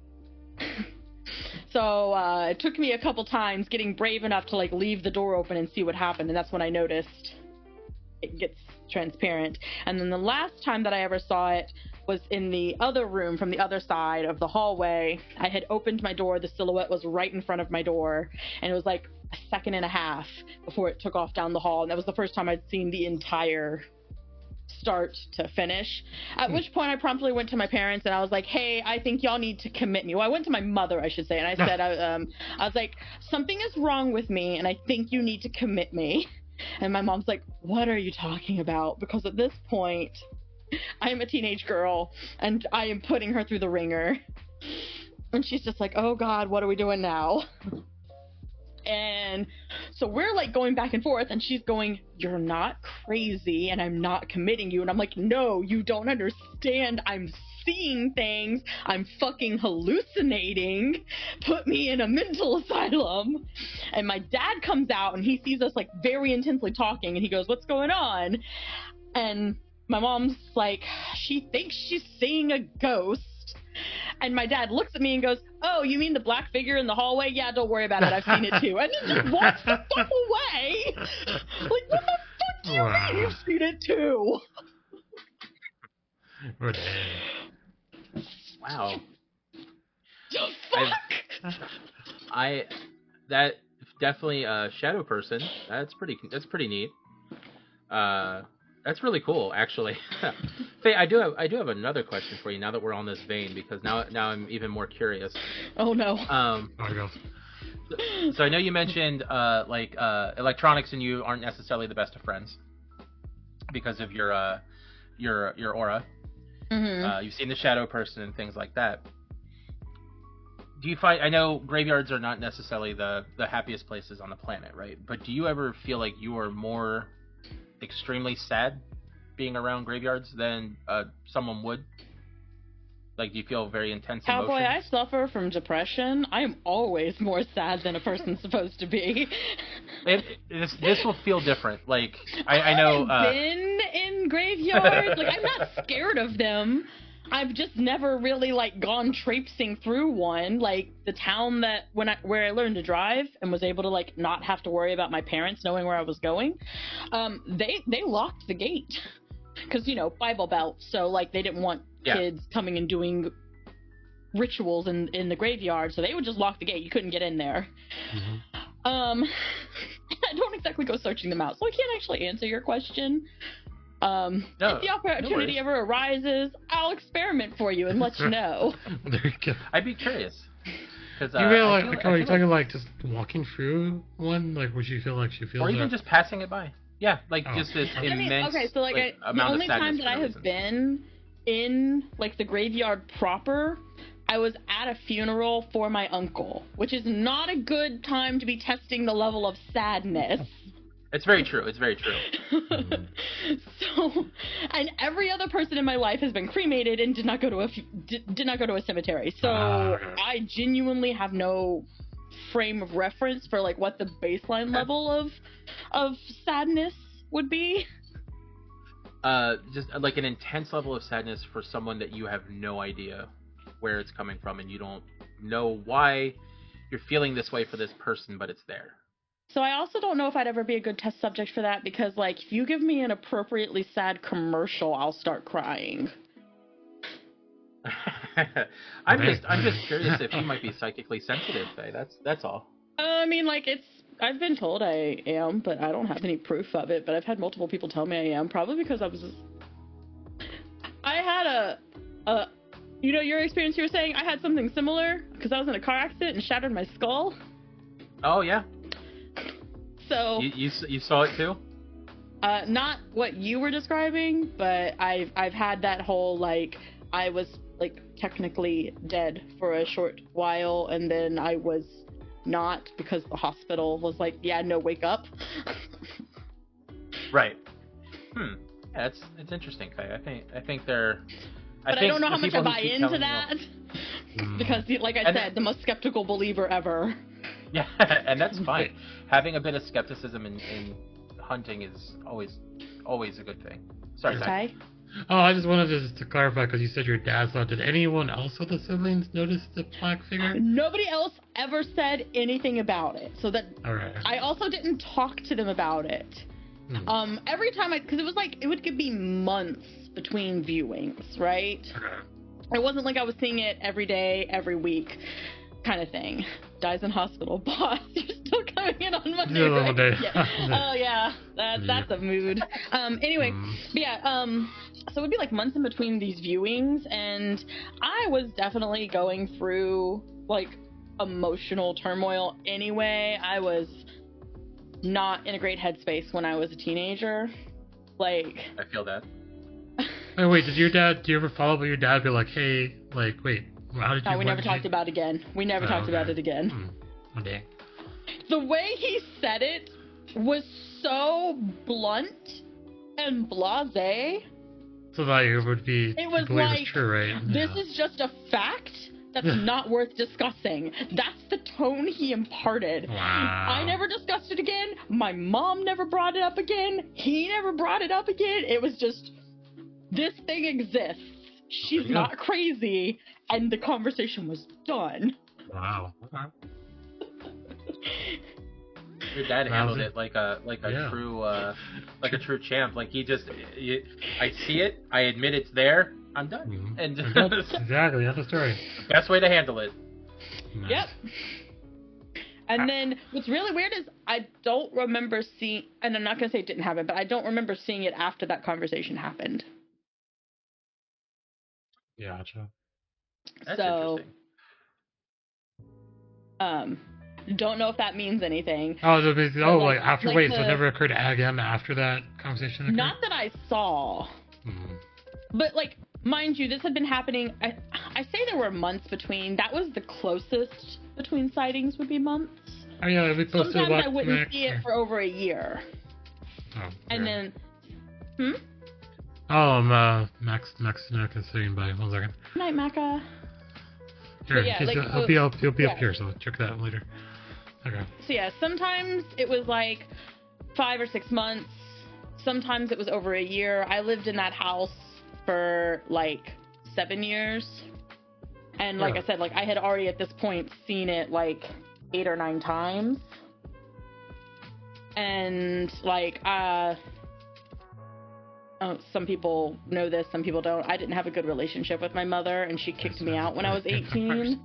Speaker 3: So it took me a couple times getting brave enough to like leave the door open and see what happened, and that's when I noticed it gets transparent. And then the last time that I ever saw it was in the other room from the other side of the hallway. I had opened my door, the silhouette was right in front of my door, and it was like a second and a half before it took off down the hall, and that was the first time I'd seen the entire start to finish. At which point I promptly went to my parents and I was like, hey, I think y'all need to commit me. Well, I went to my mother, I should say, and I said, I was like, something is wrong with me and I think you need to commit me. And my mom's like, what are you talking about? Because at this point, I am a teenage girl, and I am putting her through the ringer. And she's just like, oh God, what are we doing now? And so we're like going back and forth, and she's going, you're not crazy, and I'm not committing you. And I'm like, no, you don't understand. I'm seeing things. I'm fucking hallucinating. Put me in a mental asylum. And my dad comes out, and he sees us like very intensely talking, and he goes, what's going on? And my mom's like, she thinks she's seeing a ghost. And my dad looks at me and goes, oh, you mean the black figure in the hallway? Yeah, don't worry about it. I've seen it too. And he just walks the fuck away. Like, what the fuck do you mean you've seen it too?
Speaker 2: Wow.
Speaker 3: The fuck?
Speaker 2: That definitely a shadow person. That's pretty neat. That's really cool, actually. Faye, I do have another question for you now that we're on this vein, because now I'm even more curious.
Speaker 3: Oh no.
Speaker 2: So I know you mentioned electronics and you aren't necessarily the best of friends because of your aura.
Speaker 3: Mm-hmm.
Speaker 2: You've seen the shadow person and things like that. Do you find, I know graveyards are not necessarily the happiest places on the planet, right? But do you ever feel like you are more extremely sad being around graveyards than someone would? Like, do you feel very intense
Speaker 3: Cowboy,
Speaker 2: emotions?
Speaker 3: I suffer from depression. I am always more sad than a person's supposed to be.
Speaker 2: This will feel different. Like, I know.
Speaker 3: I've been in graveyards. Like, I'm not scared of them. I've just never really like gone traipsing through one. Like the town that where I learned to drive and was able to like not have to worry about my parents knowing where I was going. They locked the gate because Bible Belt, so like they didn't want kids coming and doing rituals in the graveyard, so they would just lock the gate. You couldn't get in there. Mm-hmm. I don't exactly go searching them out, so I can't actually answer your question. If the opportunity ever arises, I'll experiment for you and let you know.
Speaker 1: There you go.
Speaker 2: I'd be curious.
Speaker 1: You feel like, are you talking like just walking through one? Like, would you feel like she feels?
Speaker 2: Or even just passing it by. Yeah, like just this immense.
Speaker 3: Okay, so like
Speaker 2: amount
Speaker 3: the only
Speaker 2: of
Speaker 3: time that I have been in like the graveyard proper I was at a funeral for my uncle, which is not a good time to be testing the level of sadness.
Speaker 2: It's very true. It's very true.
Speaker 3: So, and every other person in my life has been cremated and did not go to a cemetery. So I genuinely have no frame of reference for like what the baseline level of sadness would be.
Speaker 2: Just like an intense level of sadness for someone that you have no idea where it's coming from, and you don't know why you're feeling this way for this person, but it's there.
Speaker 3: So I also don't know if I'd ever be a good test subject for that, because like if you give me an appropriately sad commercial, I'll start crying.
Speaker 2: I'm just curious if you might be psychically sensitive, Faye. That's all.
Speaker 3: I mean, like I've been told I am, but I don't have any proof of it. But I've had multiple people tell me I am, probably because I had a your experience. You were saying I had something similar because I was in a car accident and shattered my skull.
Speaker 2: Oh yeah.
Speaker 3: So
Speaker 2: you saw it too?
Speaker 3: Not what you were describing, but I've had that whole like I was like technically dead for a short while, and then I was not because the hospital was like, yeah, no, wake up.
Speaker 2: Right. Yeah, it's interesting, Faye. I think they're.
Speaker 3: But I don't know how much I buy into that because, like I said, the most skeptical believer ever.
Speaker 2: Yeah, and that's fine. Having a bit of skepticism in hunting is always a good thing. Sorry, Ty.
Speaker 1: Oh, I just wanted to clarify, because you said your dad saw it. Did anyone else of the siblings notice the black figure?
Speaker 3: Nobody else ever said anything about it. So that I also didn't talk to them about it. Every time because it was like, it would be months between viewings, right? Okay. It wasn't like I was seeing it every day, every week kind of thing. Dies in hospital, boss. You're still coming in on Monday, right? Yeah. Oh yeah, that's a mood. Anyway, but yeah. So it would be like months in between these viewings, and I was definitely going through like emotional turmoil anyway. I was not in a great headspace when I was a teenager. Like,
Speaker 2: I feel that.
Speaker 1: Oh wait, do you ever follow up with your dad? Be like, hey, like, wait, how did you?
Speaker 3: No, we never talked about it again. We never talked about it again.
Speaker 1: Okay.
Speaker 3: The way he said it was so blunt and blasé.
Speaker 1: So that it would be.
Speaker 3: It was like,
Speaker 1: true, right?
Speaker 3: This is just a fact that's not worth discussing. That's the tone he imparted.
Speaker 1: Wow.
Speaker 3: I never discussed it again. My mom never brought it up again. He never brought it up again. It was just, this thing exists. She's not crazy. And the conversation was done.
Speaker 1: Wow. Okay.
Speaker 2: Your dad handled it like a true champ. Like I see it, I admit it's there, I'm done.
Speaker 1: Mm-hmm.
Speaker 2: And
Speaker 1: exactly, that's the story.
Speaker 2: Best way to handle it.
Speaker 1: Nice.
Speaker 3: Yep. And then what's really weird is I don't remember seeing, and I'm not gonna say it didn't happen, but I don't remember seeing it after that conversation happened.
Speaker 1: Gotcha.
Speaker 2: That's interesting.
Speaker 3: Don't know if that means anything.
Speaker 1: Oh, like after, so it never occurred again after that conversation occurred?
Speaker 3: Not that I saw. But, like, mind you, this had been happening, I say there were months between. That was the closest between sightings would be months.
Speaker 1: Oh, yeah, it'd be close.
Speaker 3: Sometimes I wouldn't see it for over a year.
Speaker 1: Oh,
Speaker 3: and then,
Speaker 1: Max is sitting by. 1 second.
Speaker 3: Good night, Macca.
Speaker 1: Sure,
Speaker 3: yeah,
Speaker 1: he'll be up here, so check that out later. Okay.
Speaker 3: So yeah, sometimes it was like 5 or 6 months. Sometimes it was over a year. I lived in that house for like 7 years. And like I said, like I had already at this point seen it like 8 or 9 times. And like, some people know this, some people don't. I didn't have a good relationship with my mother, and she kicked me out when I was 18.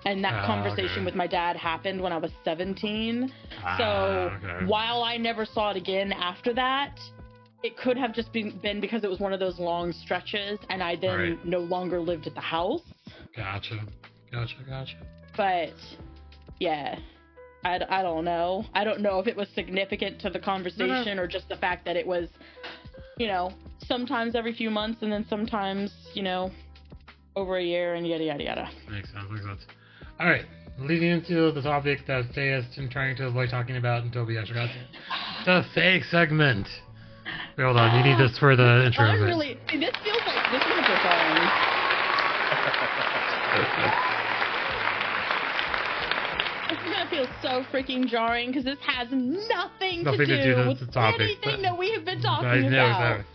Speaker 3: And that conversation with my dad happened when I was 17. So while I never saw it again after that, it could have just been because it was one of those long stretches, and I then no longer lived at the house. Gotcha. But yeah, I don't know. I don't know if it was significant to the conversation or just the fact that it was, sometimes every few months and then sometimes, over a year and yada yada yada.
Speaker 1: Makes sense. All right, leading into the topic that Faye has been trying to avoid talking about until we actually got to the Faye segment. Wait, hold on, you need this for the intro.
Speaker 3: I'm really. This feels like this is a good song. This is gonna feel so freaking jarring because this has nothing to do with
Speaker 1: the topic,
Speaker 3: anything that we have been
Speaker 1: I
Speaker 3: talking
Speaker 1: know
Speaker 3: about.
Speaker 1: that.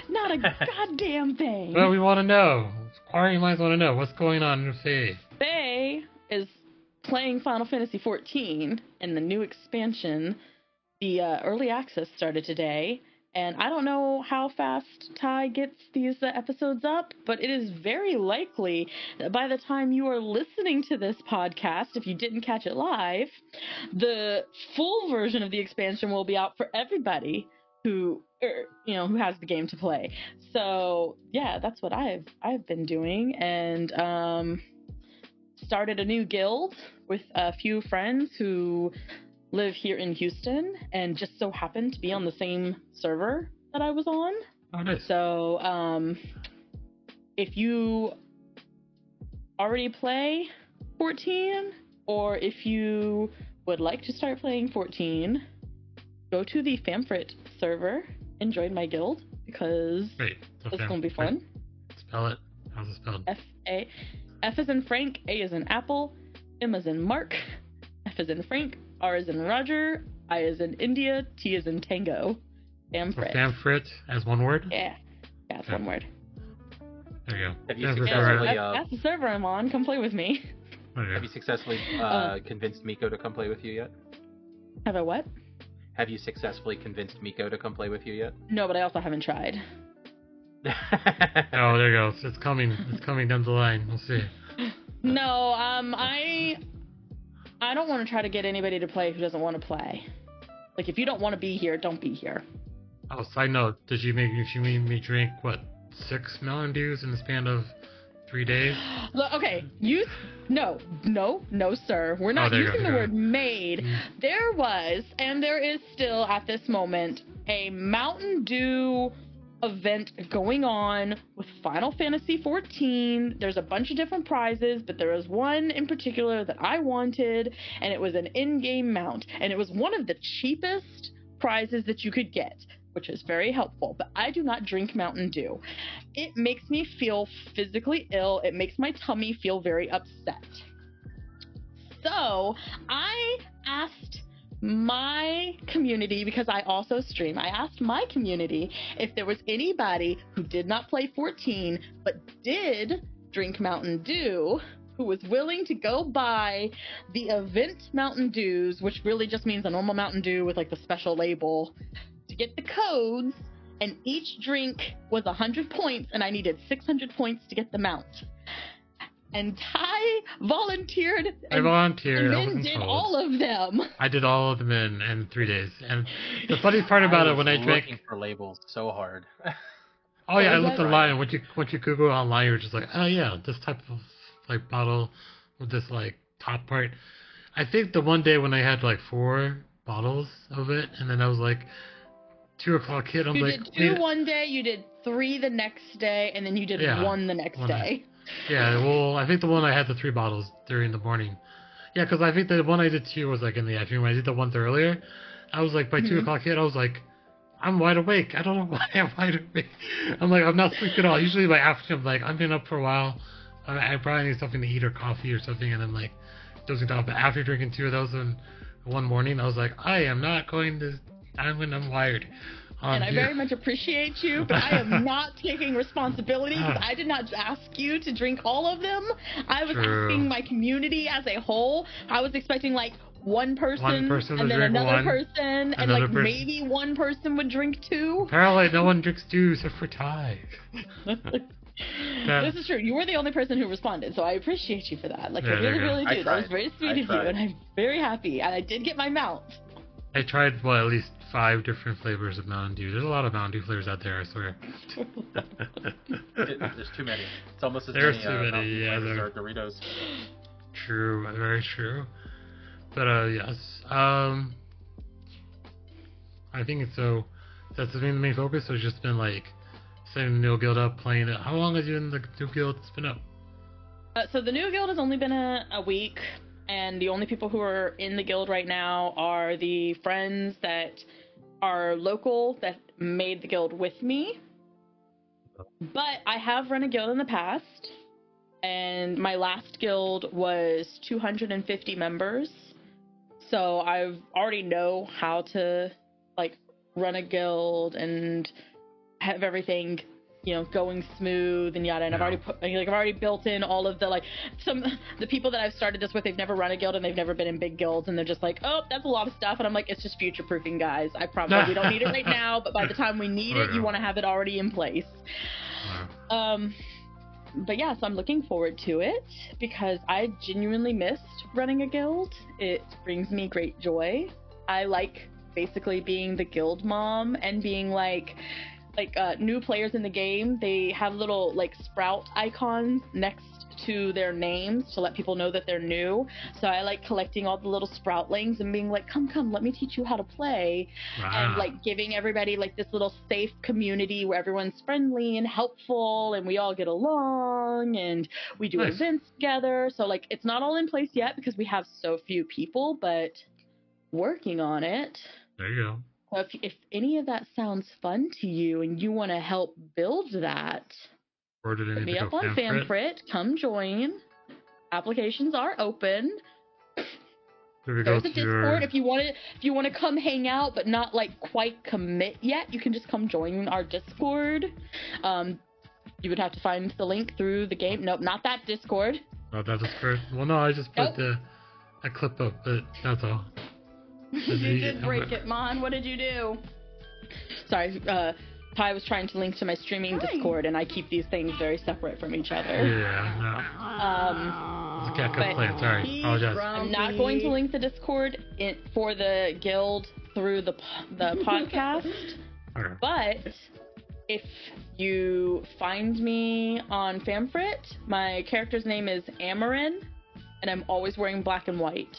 Speaker 3: Not a goddamn thing.
Speaker 1: Well, we want to know. Our minds want to know what's going on in Faye.
Speaker 3: Faye is playing Final Fantasy XIV in the new expansion. The early access started today, and I don't know how fast Ty gets these episodes up, but it is very likely that by the time you are listening to this podcast, if you didn't catch it live, the full version of the expansion will be out for everybody who who has the game to play. So yeah, that's what I've been doing, and started a new guild with a few friends who live here in Houston and just so happened to be on the same server that I was on.
Speaker 1: Oh, nice.
Speaker 3: So if you already play 14, or if you would like to start playing 14, go to the Famfrit server and join my guild, because it's going to be fun.
Speaker 1: Spell it. How's it spelled?
Speaker 3: F as in Frank, A as in Apple, M as in Mark, F as in Frank, R as in Roger, I as in India, T as in Tango. Famfrit.
Speaker 1: So Famfrit as one word?
Speaker 3: Yeah, it's one word.
Speaker 1: There you go.
Speaker 2: Have you successfully,
Speaker 3: that's the server I'm on. Come play with me.
Speaker 2: Have you successfully convinced Miko to come play with you yet?
Speaker 3: Have I what?
Speaker 2: Have you successfully convinced Miko to come play with you yet?
Speaker 3: No, but I also haven't tried.
Speaker 1: Oh, there you go. It's coming. It's coming down the line. We'll see.
Speaker 3: No, I don't want to try to get anybody to play who doesn't want to play. Like, if you don't want to be here, don't be here.
Speaker 1: Oh, side note, did you make me drink, what, 6 Mountain Dews in the span of 3 days?
Speaker 3: Look, okay, no, sir. We're not using the word made. There was, and there is still at this moment, a Mountain Dew event going on with Final Fantasy XIV. There's a bunch of different prizes, but there was one in particular that I wanted, and it was an in-game mount, and it was one of the cheapest prizes that you could get, which is very helpful. But I do not drink Mountain Dew. It makes me feel physically ill. It makes my tummy feel very upset. So I asked my community, because I also stream, I asked my community if there was anybody who did not play 14 but did drink Mountain Dew, who was willing to go buy the event Mountain Dews, which really just means a normal Mountain Dew with like the special label, to get the codes, and each drink was 100 points, and I needed 600 points to get the mount. And Ty volunteered.
Speaker 1: I volunteered.
Speaker 3: And then did all of them.
Speaker 1: I did all of them in 3 days. And the funny part about it, when I drank,
Speaker 2: looking for labels so hard.
Speaker 1: Oh yeah, I looked online. Once you Google online, you're just like, oh yeah, this type of like bottle with this like top part. I think the one day when I had like 4 bottles of it, and then I was like 2 o'clock hit. I'm like,
Speaker 3: you did 2 one day, you did 3 the next day, and then you did 1 the next day.
Speaker 1: Yeah, well, I think the one I had the 3 bottles during the morning. Yeah, because I think the one I did 2 was like in the afternoon. When I did the one earlier, I was like, by 2 o'clock hit, I was like, I'm wide awake. I don't know why I'm wide awake. I'm like, I'm not sleeping at all. Usually by afternoon, I'm like, I've been up for a while. I probably need something to eat or coffee or something, and then like dozing off. But after drinking 2 of those in one morning, I was like, I'm wired.
Speaker 3: And I very much appreciate you, but I am not taking responsibility, because I did not ask you to drink all of them. I was asking my community as a whole. I was expecting like one person and then another person, and like maybe one person would drink 2.
Speaker 1: Apparently no one drinks 2 except for Ty.
Speaker 3: This is true. You were the only person who responded, so I appreciate you for that. Like, I really do. That was very sweet of you, and I'm very happy. And I did get my mount.
Speaker 1: I tried, at least 5 different flavors of Mountain Dew. There's a lot of Mountain Dew flavors out there, I swear.
Speaker 2: There's too many. It's almost as
Speaker 1: There's
Speaker 2: many,
Speaker 1: too many, yeah,
Speaker 2: as Doritos.
Speaker 1: True, very true. But, yes. I think so. That's the main focus, so it's just been, like, setting the new guild up, playing it. How long has you been in the new guild? It's been up
Speaker 3: So the new guild has only been a week, and the only people who are in the guild right now are the friends that are local that made the guild with me. But I have run a guild in the past, and my last guild was 250 members. So I already know how to like run a guild and have everything, going smooth and yada. And I've already built in all of the the people that I've started this with. They've never run a guild and they've never been in big guilds, and they're just like, oh, that's a lot of stuff. And I'm like, it's just future proofing, guys. I promise we don't need it right now, but by the time we need it, you want to have it already in place. But yeah, so I'm looking forward to it because I genuinely missed running a guild. It brings me great joy. I like basically being the guild mom and being like new players in the game, they have little sprout icons next to their names to let people know that they're new. So I like collecting all the little sproutlings and being like, come, let me teach you how to play.
Speaker 1: Wow.
Speaker 3: And giving everybody this little safe community where everyone's friendly and helpful and we all get along and we do events together. So it's not all in place yet because we have so few people, but working on it.
Speaker 1: There you go.
Speaker 3: So if any of that sounds fun to you and you want to help build that, hit me up on FanFrit. Come join. Applications are open. There's a Discord if you want to come hang out but not quite commit yet. You can just come join our Discord. You would have to find the link through the game. Nope, not that Discord.
Speaker 1: Not that Discord. Well, no, I just put a clip up, but that's all.
Speaker 3: You did break it, Mon. What did you do? Sorry, Ty was trying to link to my streaming Discord, and I keep these things very separate from each other.
Speaker 1: Yeah, no. It's a cat complaint. Sorry, apologize.
Speaker 3: I'm not going to link the Discord for the guild through the podcast.
Speaker 1: Okay.
Speaker 3: But if you find me on FanFrit, my character's name is Amarin, and I'm always wearing black and white.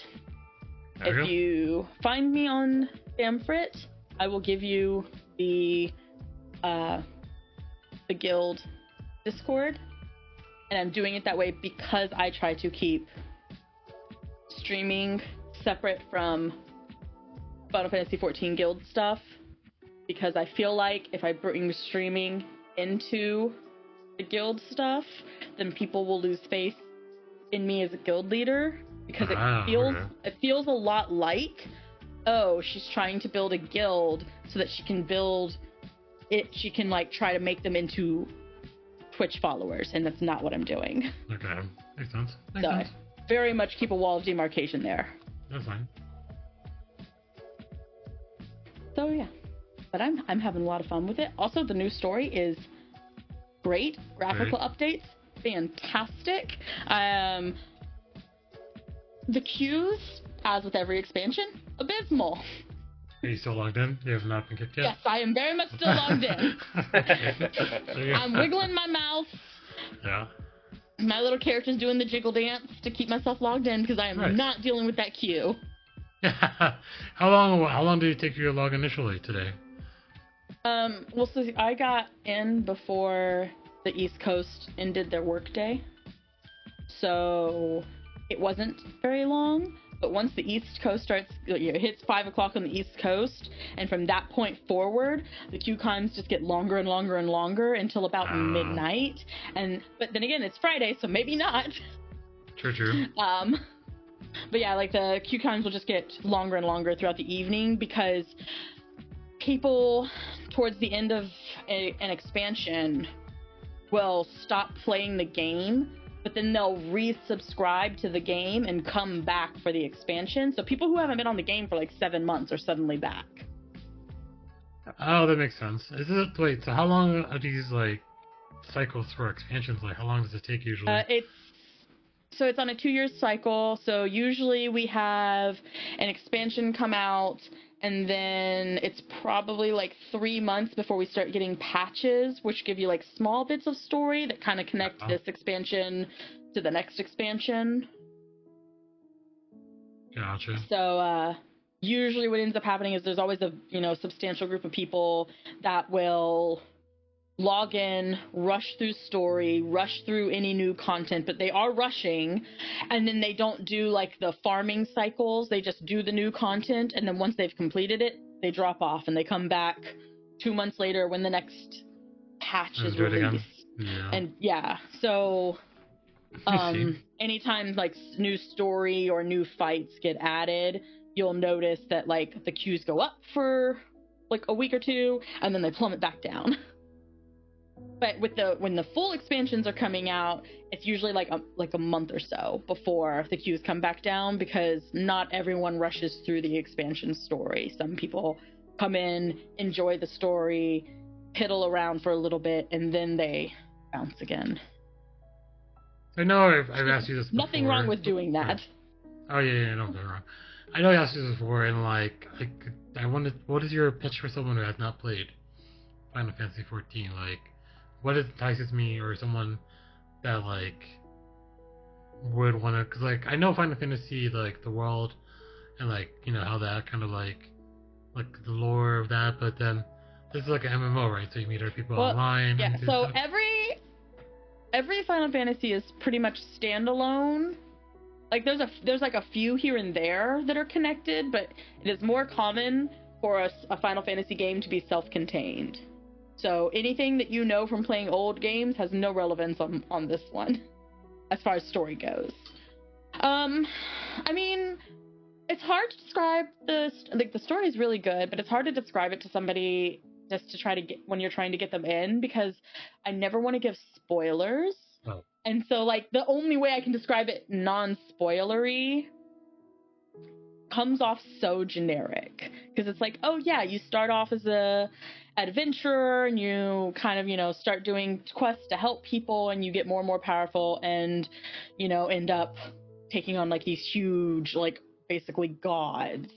Speaker 3: If you find me on FanFrit, I will give you the guild Discord, and I'm doing it that way because I try to keep streaming separate from Final Fantasy XIV guild stuff, because I feel like if I bring streaming into the guild stuff, then people will lose faith in me as a guild leader. Because it feels a lot like, oh, she's trying to build a guild so that she can build it. She can try to make them into Twitch followers, and that's not what I'm doing.
Speaker 1: Okay, makes sense.
Speaker 3: I very much keep a wall of demarcation there.
Speaker 1: That's fine.
Speaker 3: So yeah, but I'm having a lot of fun with it. Also, the new story is great. Graphical updates, fantastic. The queues, as with every expansion, abysmal.
Speaker 1: Are you still logged in? You have not been kicked yet?
Speaker 3: Yes, I am very much still logged in. I'm wiggling my mouth.
Speaker 1: Yeah.
Speaker 3: My little character's doing the jiggle dance to keep myself logged in because I am not dealing with that queue.
Speaker 1: How long did it take you to log initially today?
Speaker 3: Well, so I got in before the East Coast ended their workday. So it wasn't very long, but once the East Coast it hits 5 o'clock on the East Coast, and from that point forward, the queue times just get longer and longer and longer until about midnight. But then again, it's Friday, so maybe not.
Speaker 1: True.
Speaker 3: But yeah, the queue times will just get longer and longer throughout the evening because people towards the end of an expansion will stop playing the game, but then they'll resubscribe to the game and come back for the expansion. So people who haven't been on the game for 7 months are suddenly back.
Speaker 1: Oh, that makes sense. Wait, so how long are these cycles for expansions? How long does it take usually?
Speaker 3: It's on a 2-year cycle. So usually we have an expansion come out, and then it's probably 3 months before we start getting patches, which give you small bits of story that kind of connect this expansion to the next expansion.
Speaker 1: Gotcha.
Speaker 3: So usually what ends up happening is there's always a substantial group of people that will log in, rush through story, rush through any new content, but they are rushing, and then they don't do like the farming cycles. They just do the new content, and then once they've completed it, they drop off and they come back 2 months later when the next patch is released.
Speaker 1: Yeah.
Speaker 3: And yeah, so anytime like new story or new fights get added, you'll notice that like the queues go up for like a week or two, and then they plummet back down. But when the full expansions are coming out, it's usually like a month or so before the queues come back down, because not everyone rushes through the expansion story. Some people come in, enjoy the story, piddle around for a little bit, and then they bounce again.
Speaker 1: I know I've asked you this before.
Speaker 3: Nothing wrong with doing that.
Speaker 1: Oh yeah, nothing wrong. I know I asked you this before, and like I wanted, what is your pitch for someone who has not played Final Fantasy 14? Like, what entices me, or someone that like would want to? Because like I know Final Fantasy, like the world, and like how that kind of like the lore of that, but then this is like an MMO, right? So you meet other people online.
Speaker 3: Yeah.
Speaker 1: And
Speaker 3: So
Speaker 1: stuff.
Speaker 3: every Final Fantasy is pretty much standalone. Like there's like a few here and there that are connected, but it is more common for a Final Fantasy game to be self-contained. So anything that you know from playing old games has no relevance on this one, as far as story goes. I mean, it's hard to describe the story is really good, but it's hard to describe it to somebody just to try to get when you're trying to get them in, because I never want to give spoilers.
Speaker 1: Oh.
Speaker 3: And so like the only way I can describe it non-spoilery comes off so generic, because it's like, oh yeah, you start off as a adventurer and you kind of start doing quests to help people, and you get more and more powerful, and end up taking on like these huge, like basically gods,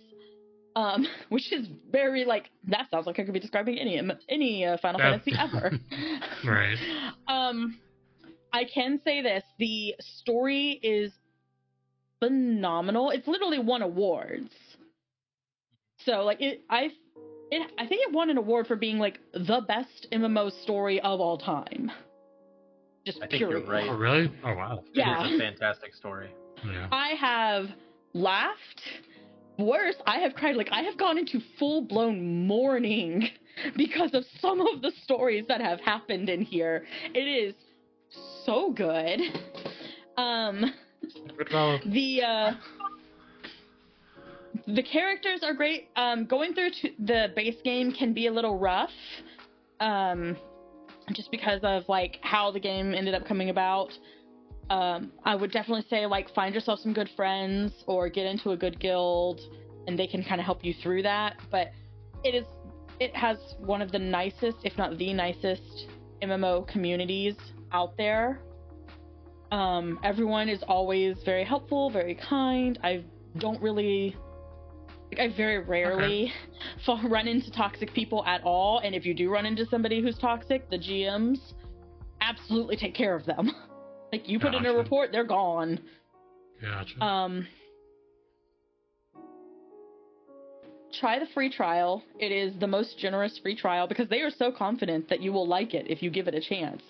Speaker 3: which is very like, that sounds like I could be describing any Final Fantasy ever.
Speaker 1: Right.
Speaker 3: I can say this: the story is phenomenal. It's literally won awards. So like I think it won an award for being like the best MMO story of all time. Just
Speaker 2: I think
Speaker 3: period.
Speaker 2: you're right.
Speaker 1: Oh really? Oh wow.
Speaker 3: Yeah.
Speaker 2: It's a fantastic story.
Speaker 1: Yeah.
Speaker 3: I have laughed. Worse, I have cried. Like, I have gone into full-blown mourning because of some of the stories that have happened in here. It is so good. The characters are great. Going through the base game can be a little rough, just because of like how the game ended up coming about. I would definitely say like find yourself some good friends or get into a good guild, and they can kind of help you through that. But it has one of the nicest, if not the nicest, MMO communities out there. Everyone is always very helpful, very kind. I very rarely run into toxic people at all, and if you do run into somebody who's toxic, the GMs absolutely take care of them. Like, you put in a report, they're gone.
Speaker 1: Gotcha.
Speaker 3: Try the free trial. It is the most generous free trial because they are so confident that you will like it if you give it a chance.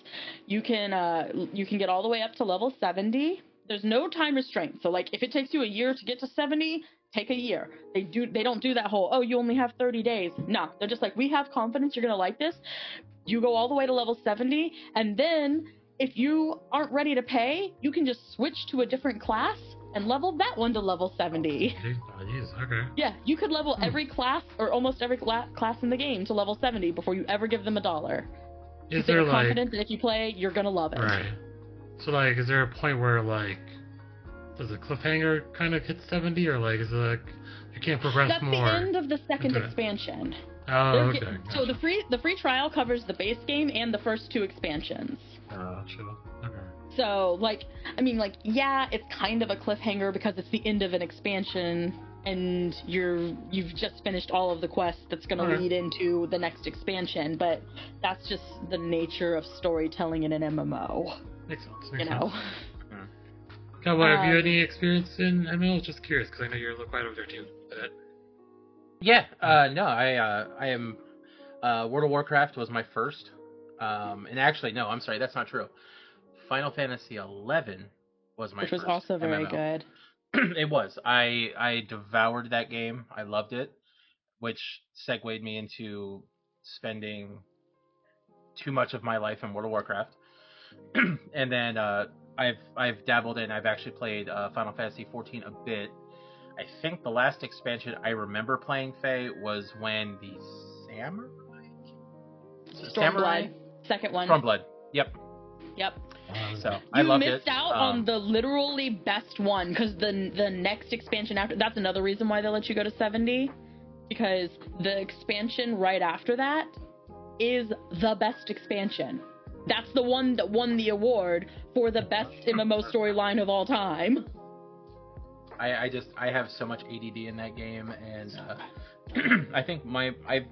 Speaker 3: You can get all the way up to level 70. There's no time restraint. So like if it takes you a year to get to 70, take a year. They don't do that whole, oh, you only have 30 days. No, they're just like, we have confidence you're going to like this. You go all the way to level 70, and then if you aren't ready to pay, you can just switch to a different class and level that one to level 70.
Speaker 1: Oh, geez, okay.
Speaker 3: Yeah, you could level every class, or almost every class in the game, to level 70 before you ever give them $1.
Speaker 1: Is there like
Speaker 3: confident that if you play, you're gonna love it.
Speaker 1: Right. So like, is there a point where like, does the cliffhanger kind of hit 70, or like, is it like you can't progress
Speaker 3: That's
Speaker 1: more?
Speaker 3: That's the end of the second expansion.
Speaker 1: Oh, okay.
Speaker 3: So the free trial covers the base game and the first 2 expansions.
Speaker 1: Chill. Okay.
Speaker 3: So, like, I mean, like, yeah, it's kind of a cliffhanger because it's the end of an expansion, and you've just finished all of the quests that's going to lead into the next expansion, but that's just the nature of storytelling in an MMO.
Speaker 1: Makes sense.
Speaker 3: You know?
Speaker 1: Cowboy, have you any experience in MMO? Just curious, because I know you're quite over there too.
Speaker 2: Yeah, no, I am. World of Warcraft was my first. And actually, no, I'm sorry, that's not true. Final Fantasy 11 was my
Speaker 3: Which was
Speaker 2: first
Speaker 3: also very
Speaker 2: MMO.
Speaker 3: good.
Speaker 2: It was. I devoured that game. I loved it, which segued me into spending too much of my life in World of Warcraft. And then I've dabbled in. I've actually played Final Fantasy 14 a bit. I think the last expansion I remember playing, Faye, was when the Samurai.
Speaker 3: Stormblood, second one.
Speaker 2: Stormblood. Yep.
Speaker 3: Yep.
Speaker 2: So I loved it.
Speaker 3: You missed out on the literally best one, because the next expansion after that's another reason why they let you go to 70, because the expansion right after that is the best expansion. That's the one that won the award for the best MMO storyline of all time.
Speaker 2: I have so much ADD in that game, and I think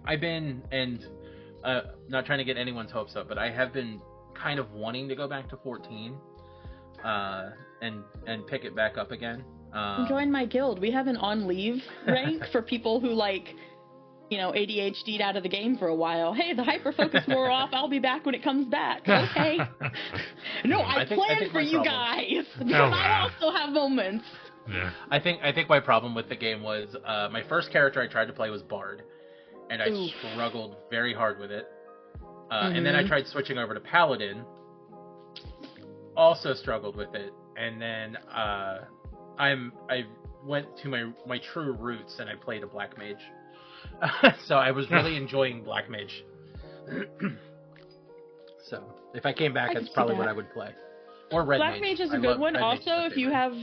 Speaker 2: I've been, and not trying to get anyone's hopes up, but I have been kind of wanting to go back to 14 and pick it back up again.
Speaker 3: Join my guild. We have an on leave rank for people who ADHD'd out of the game for a while. Hey, the hyper focus wore off. I'll be back when it comes back. Okay. No, I planned for you guys because I also have moments.
Speaker 2: Yeah. I think my problem with the game was my first character I tried to play was Bard, and I struggled very hard with it. And then I tried switching over to Paladin, also struggled with it. And then I went to my true roots and I played a Black Mage. So I was really enjoying Black Mage. So if I came back, that's probably what I would play. Or Red
Speaker 3: Black Mage is a good one. Also, if you have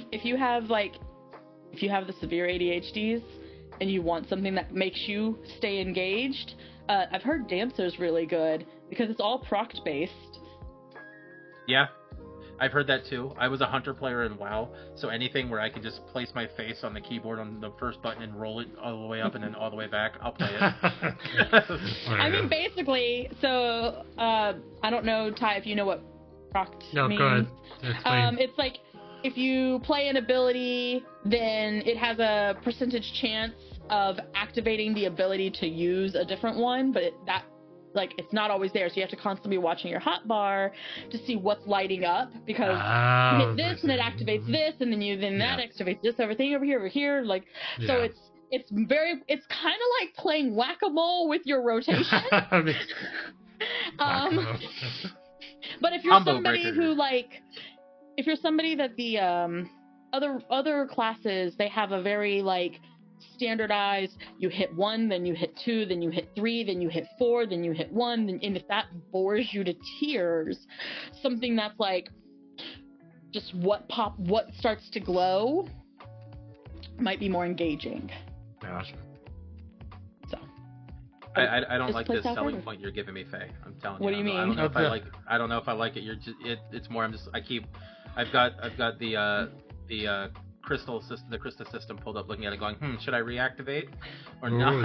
Speaker 3: the severe ADHDs and you want something that makes you stay engaged, I've heard Dancer's really good because it's all proct based. Yeah,
Speaker 2: I've heard that too. I was a hunter player in WoW, so anything where I could just place my face on the keyboard on the first button and roll it all the way up and then all the way back, I'll play it.
Speaker 3: I mean, basically, so I don't know, Ty, if you know what proct means.
Speaker 1: Go ahead.
Speaker 3: It's like if you play an ability, then it has a percentage chance of activating the ability to use a different one, but it's not always there, so you have to constantly be watching your hotbar to see what's lighting up, because you hit this and it activates this, and then that activates this everything over here. So it's kind of like playing whack-a-mole with your rotation. But if you're somebody who if you're somebody that the other classes, they have a very standardized, you hit 1, then you hit 2, then you hit 3, then you hit 4, then you hit 1, and if that bores you to tears, something that's just what starts to glow might be more engaging.
Speaker 1: Gotcha.
Speaker 3: So
Speaker 2: I don't like this selling point you're giving me, Faye. I'm telling you.
Speaker 3: What do you mean?
Speaker 2: I don't know if I like. I don't know if I like it. It's more. I've got the crystal system, the crystal system pulled up, looking at it, going, should I reactivate or not?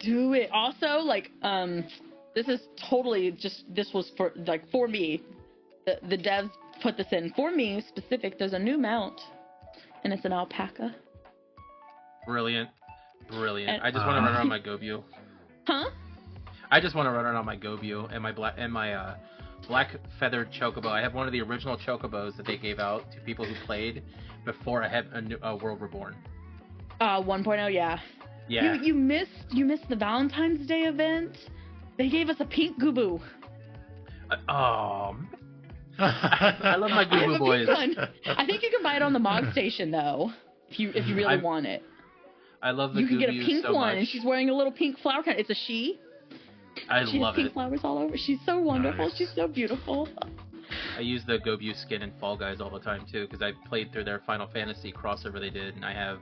Speaker 3: Do it. Also, this is totally this was for me. The devs put this in for me specific. There's a new mount, and it's an alpaca.
Speaker 2: Brilliant. And I just want to run around my Gobu.
Speaker 3: Huh?
Speaker 2: I just want to run around my Gobu and my black feathered chocobo. I have one of the original chocobos that they gave out to people who played before I had a World Reborn.
Speaker 3: 1.0, yeah.
Speaker 2: Yeah.
Speaker 3: You missed the Valentine's Day event. They gave us a pink Gubu.
Speaker 2: I love my Gubu boys.
Speaker 3: I think you can buy it on the Mog Station though, if you really want it.
Speaker 2: I love the
Speaker 3: You can get a
Speaker 2: Gubu
Speaker 3: pink
Speaker 2: so
Speaker 3: one,
Speaker 2: much.
Speaker 3: and she's wearing a little pink flower crown. It's a she. She has pink flowers all over. She's so wonderful.
Speaker 1: Nice.
Speaker 3: She's so beautiful.
Speaker 2: I use the Gobu skin in Fall Guys all the time too, because I played through their Final Fantasy crossover they did, and I have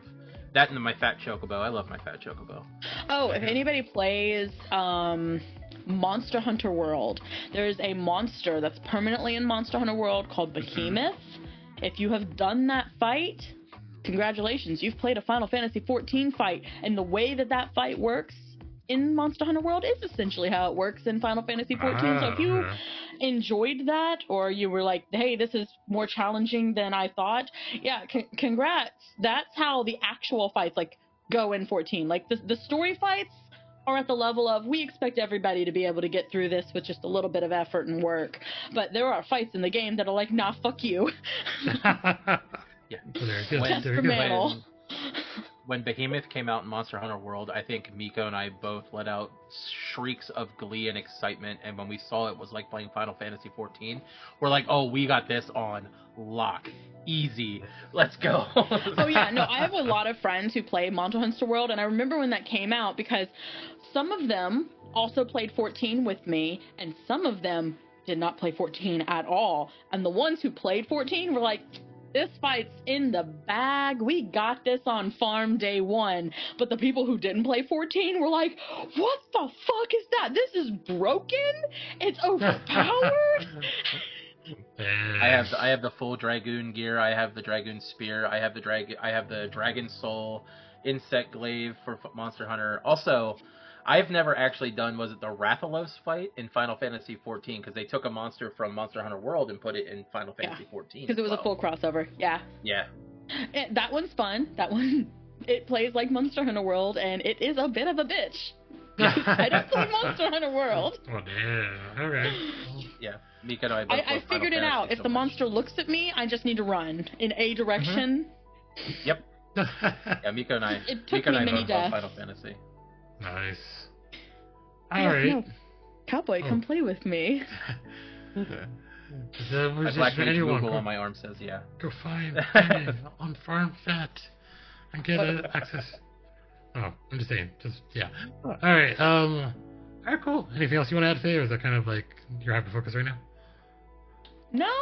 Speaker 2: that and my fat chocobo. I love my fat chocobo.
Speaker 3: Oh, if anybody plays Monster Hunter World, there's a monster that's permanently in Monster Hunter World called Behemoth. If you have done that fight, congratulations, you've played a Final Fantasy XIV fight, and the way that fight works in Monster Hunter World is essentially how it works in Final Fantasy XIV. So if you enjoyed that, or you were like, hey, this is more challenging than I thought, yeah, congrats. That's how the actual fights go in 14. The story fights are at the level of we expect everybody to be able to get through this with just a little bit of effort and work. But there are fights in the game that are like, nah, fuck you.
Speaker 2: Yeah.
Speaker 3: Test the mantle.
Speaker 2: When Behemoth came out in Monster Hunter World, I think Miko and I both let out shrieks of glee and excitement, and when we saw it was like playing Final Fantasy XIV, we're like, oh, we got this on lock. Easy. Let's go.
Speaker 3: Oh, yeah. No, I have a lot of friends who play Monster Hunter World, and I remember when that came out because some of them also played 14 with me, and some of them did not play 14 at all. And the ones who played 14 were like, this fight's in the bag. We got this on farm day one. But the people who didn't play 14 were like, what the fuck is that? This is broken? It's overpowered?
Speaker 2: I have the full Dragoon gear. I have the Dragoon Spear. I have the Dragon Soul Insect Glaive for Monster Hunter. Also, I've never actually done, was it the Rathalos fight in Final Fantasy XIV? Because they took a monster from Monster Hunter World and put it in Final Fantasy XIV.
Speaker 3: Because it was a full crossover. Yeah.
Speaker 2: Yeah.
Speaker 3: That one's fun. That one, it plays like Monster Hunter World, and it is a bit of a bitch. I don't play Monster Hunter World.
Speaker 1: Oh, yeah. All right.
Speaker 2: Yeah. Mika and I both
Speaker 3: I figured it out. If the monster looks at me, I just need to run in a direction.
Speaker 2: Mm-hmm. Yep. Yeah, Mika and I.
Speaker 3: It took me many deaths.
Speaker 2: Final Fantasy.
Speaker 1: Nice. All right.
Speaker 3: No. Cowboy, come play with me.
Speaker 2: My Black Mage Google on my arm says yeah.
Speaker 1: Go find Faye on Farm Fat and get access. Oh, I'm just saying. Just yeah. All right. All right. Cool. Anything else you want to add, Faye, or is that kind of like your hyper focus right now?
Speaker 3: No,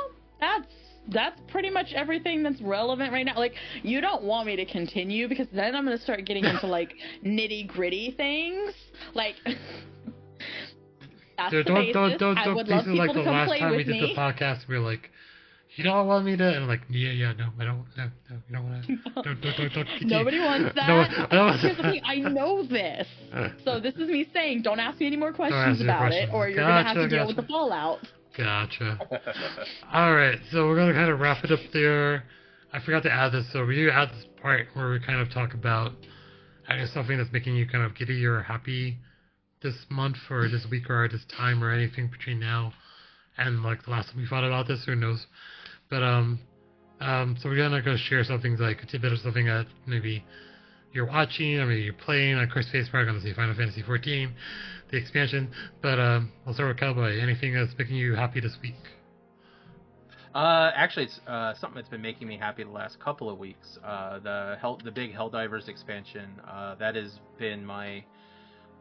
Speaker 3: that's pretty much everything that's relevant right now. Like, you don't want me to continue because then I'm gonna start getting into like nitty gritty things. Like, that's
Speaker 1: Dude,
Speaker 3: the basis.
Speaker 1: don't
Speaker 3: I would love people
Speaker 1: like
Speaker 3: to
Speaker 1: the
Speaker 3: come
Speaker 1: last
Speaker 3: play
Speaker 1: time we
Speaker 3: with
Speaker 1: did
Speaker 3: me.
Speaker 1: the podcast. We were like, you don't want me to, and I'm like, yeah, no, I don't, no, you don't want to, don't.
Speaker 3: Nobody wants that.
Speaker 1: No, I don't want
Speaker 3: Here's the thing, I know this. So this is me saying, don't ask me any more questions about it, or you're gonna have to deal with the fallout.
Speaker 1: Gotcha. All right, so we're gonna kind of wrap it up there. I forgot to add this, so we do add this part where we kind of talk about, I guess, something that's making you kind of giddy or happy this month or this week or this time or anything between now and like the last time we thought about this, who knows. But so we're gonna go share something like a tidbit of something that maybe you're watching or maybe you're playing. Of course, Faye's probably gonna say Final Fantasy XIV, the expansion. But I'll start with Cowboy. Anything that's making you happy this week?
Speaker 2: Actually, it's something that's been making me happy the last couple of weeks. The big Helldivers expansion. That has been my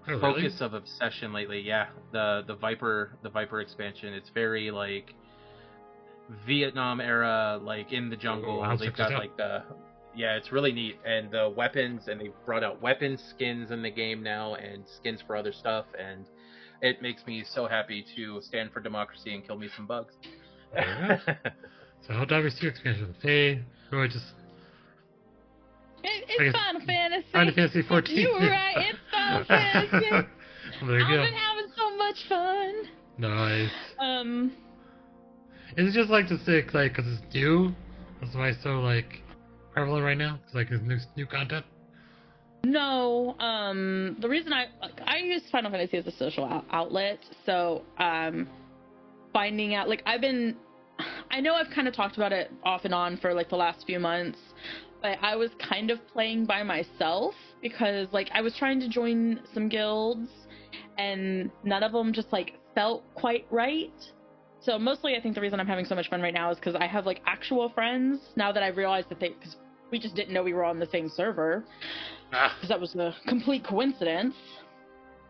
Speaker 2: focus of obsession lately. Yeah, the Viper expansion. It's very like Vietnam era, like in the jungle.
Speaker 1: Wow,
Speaker 2: they've got like it's really neat, and the weapons, and they've brought out weapon skins in the game now, and skins for other stuff, and it makes me so happy to stand for democracy and kill me some bugs.
Speaker 1: So Helldivers 2 expansion. Faye, who I just...
Speaker 3: It's Final Fantasy.
Speaker 1: Final Fantasy 14.
Speaker 3: You were right, it's Final Fantasy.
Speaker 1: Well, there you
Speaker 3: I've
Speaker 1: go.
Speaker 3: been having so much fun.
Speaker 1: Nice. Is it just like to say, like, because it's new? That's why it's so, like, prevalent right now? It's like there's new content?
Speaker 3: No, the reason I use Final Fantasy as a social outlet, so finding out, like, I know I've kind of talked about it off and on for like the last few months, but I was kind of playing by myself because like I was trying to join some guilds and none of them just like felt quite right. So mostly I think the reason I'm having so much fun right now is because I have like actual friends now that I've realized that because we just didn't know we were on the same server, because that was a complete coincidence.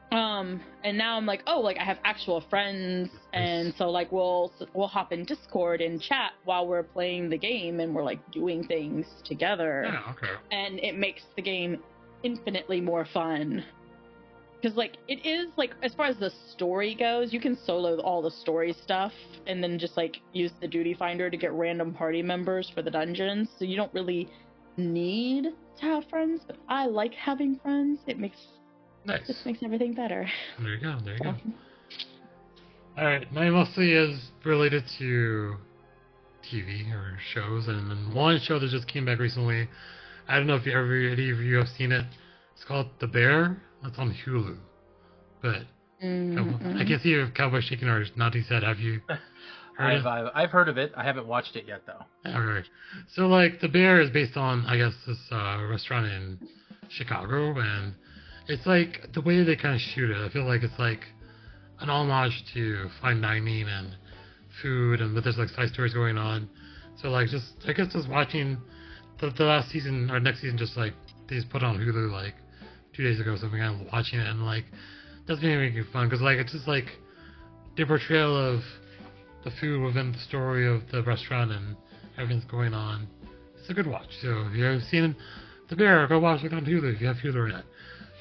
Speaker 3: And now I'm like, oh, like I have actual friends, and so like we'll hop in Discord and chat while we're playing the game, and we're like doing things together.
Speaker 1: Yeah, okay.
Speaker 3: And it makes the game infinitely more fun. Because like it is like, as far as the story goes, you can solo all the story stuff, and then just like use the duty finder to get random party members for the dungeons. So you don't really need to have friends, but I like having friends. It makes Just makes everything better.
Speaker 1: There you go. Alright, mine mostly is related to TV or shows, and then one show that just came back recently. I don't know if any of you have seen it. It's called The Bear. It's on Hulu. but I can see if Cowboy shaking or nodding his head. Have you heard it?
Speaker 2: I've heard of it. I haven't watched it yet though.
Speaker 1: All right. So like the Bear is based on I guess this restaurant in Chicago, and it's like the way they kind of shoot it. I feel like it's like an homage to fine dining and food, and but there's like side stories going on. So like just I guess just watching the last season or next season, just like they just put on Hulu like 2 days ago, so I'm kind of watching it, and like that's making it fun because like it's just like the portrayal of the food within the story of the restaurant and everything's going on. It's a good watch. So if you haven't seen The Bear, go watch it on Hulu if you have Hulu or not.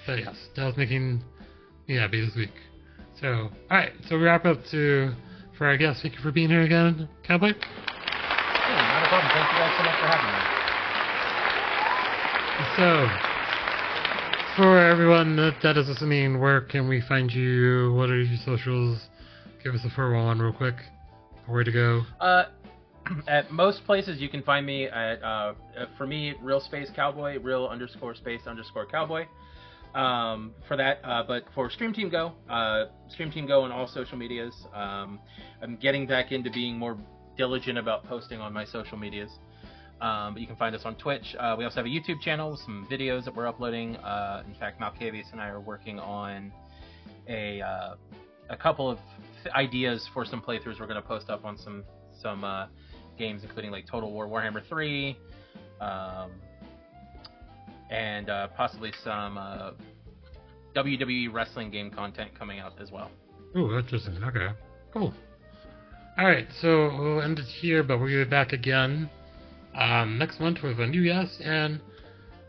Speaker 1: But yes, that was making me happy this week. So alright, so we wrap up for our guests. Thank you for being here again, Cowboy.
Speaker 2: Yeah, not a problem. Thank you guys so much for having me.
Speaker 1: So for everyone that is listening, where can we find you? What are your socials? Give us a 411 real quick. Where to go?
Speaker 2: At most places you can find me at, for me, Real Space Cowboy, Real_Space_Cowboy. For that, but for Stream Team Go on all social medias. I'm getting back into being more diligent about posting on my social medias. But you can find us on Twitch. We also have a YouTube channel with some videos that we're uploading. In fact, Malkavius and I are working on a couple of ideas for some playthroughs we're going to post up on some games, including like Total War Warhammer 3, and possibly some WWE wrestling game content coming out as well.
Speaker 1: Ooh, interesting. Okay, cool. Alright, so we'll end it here, but we'll be back again next month with a new guest and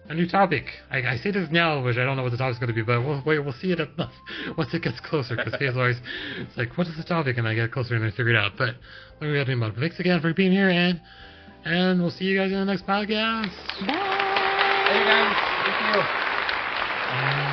Speaker 1: a new topic. I say this now, which I don't know what the topic's going to be, but we'll see it once it gets closer, because Faye's always, it's like, what is the topic? And I get closer and I figure it out. But let me get him up. Thanks again for being here, and we'll see you guys in the next podcast.
Speaker 3: Bye.
Speaker 2: Hey guys, thank you.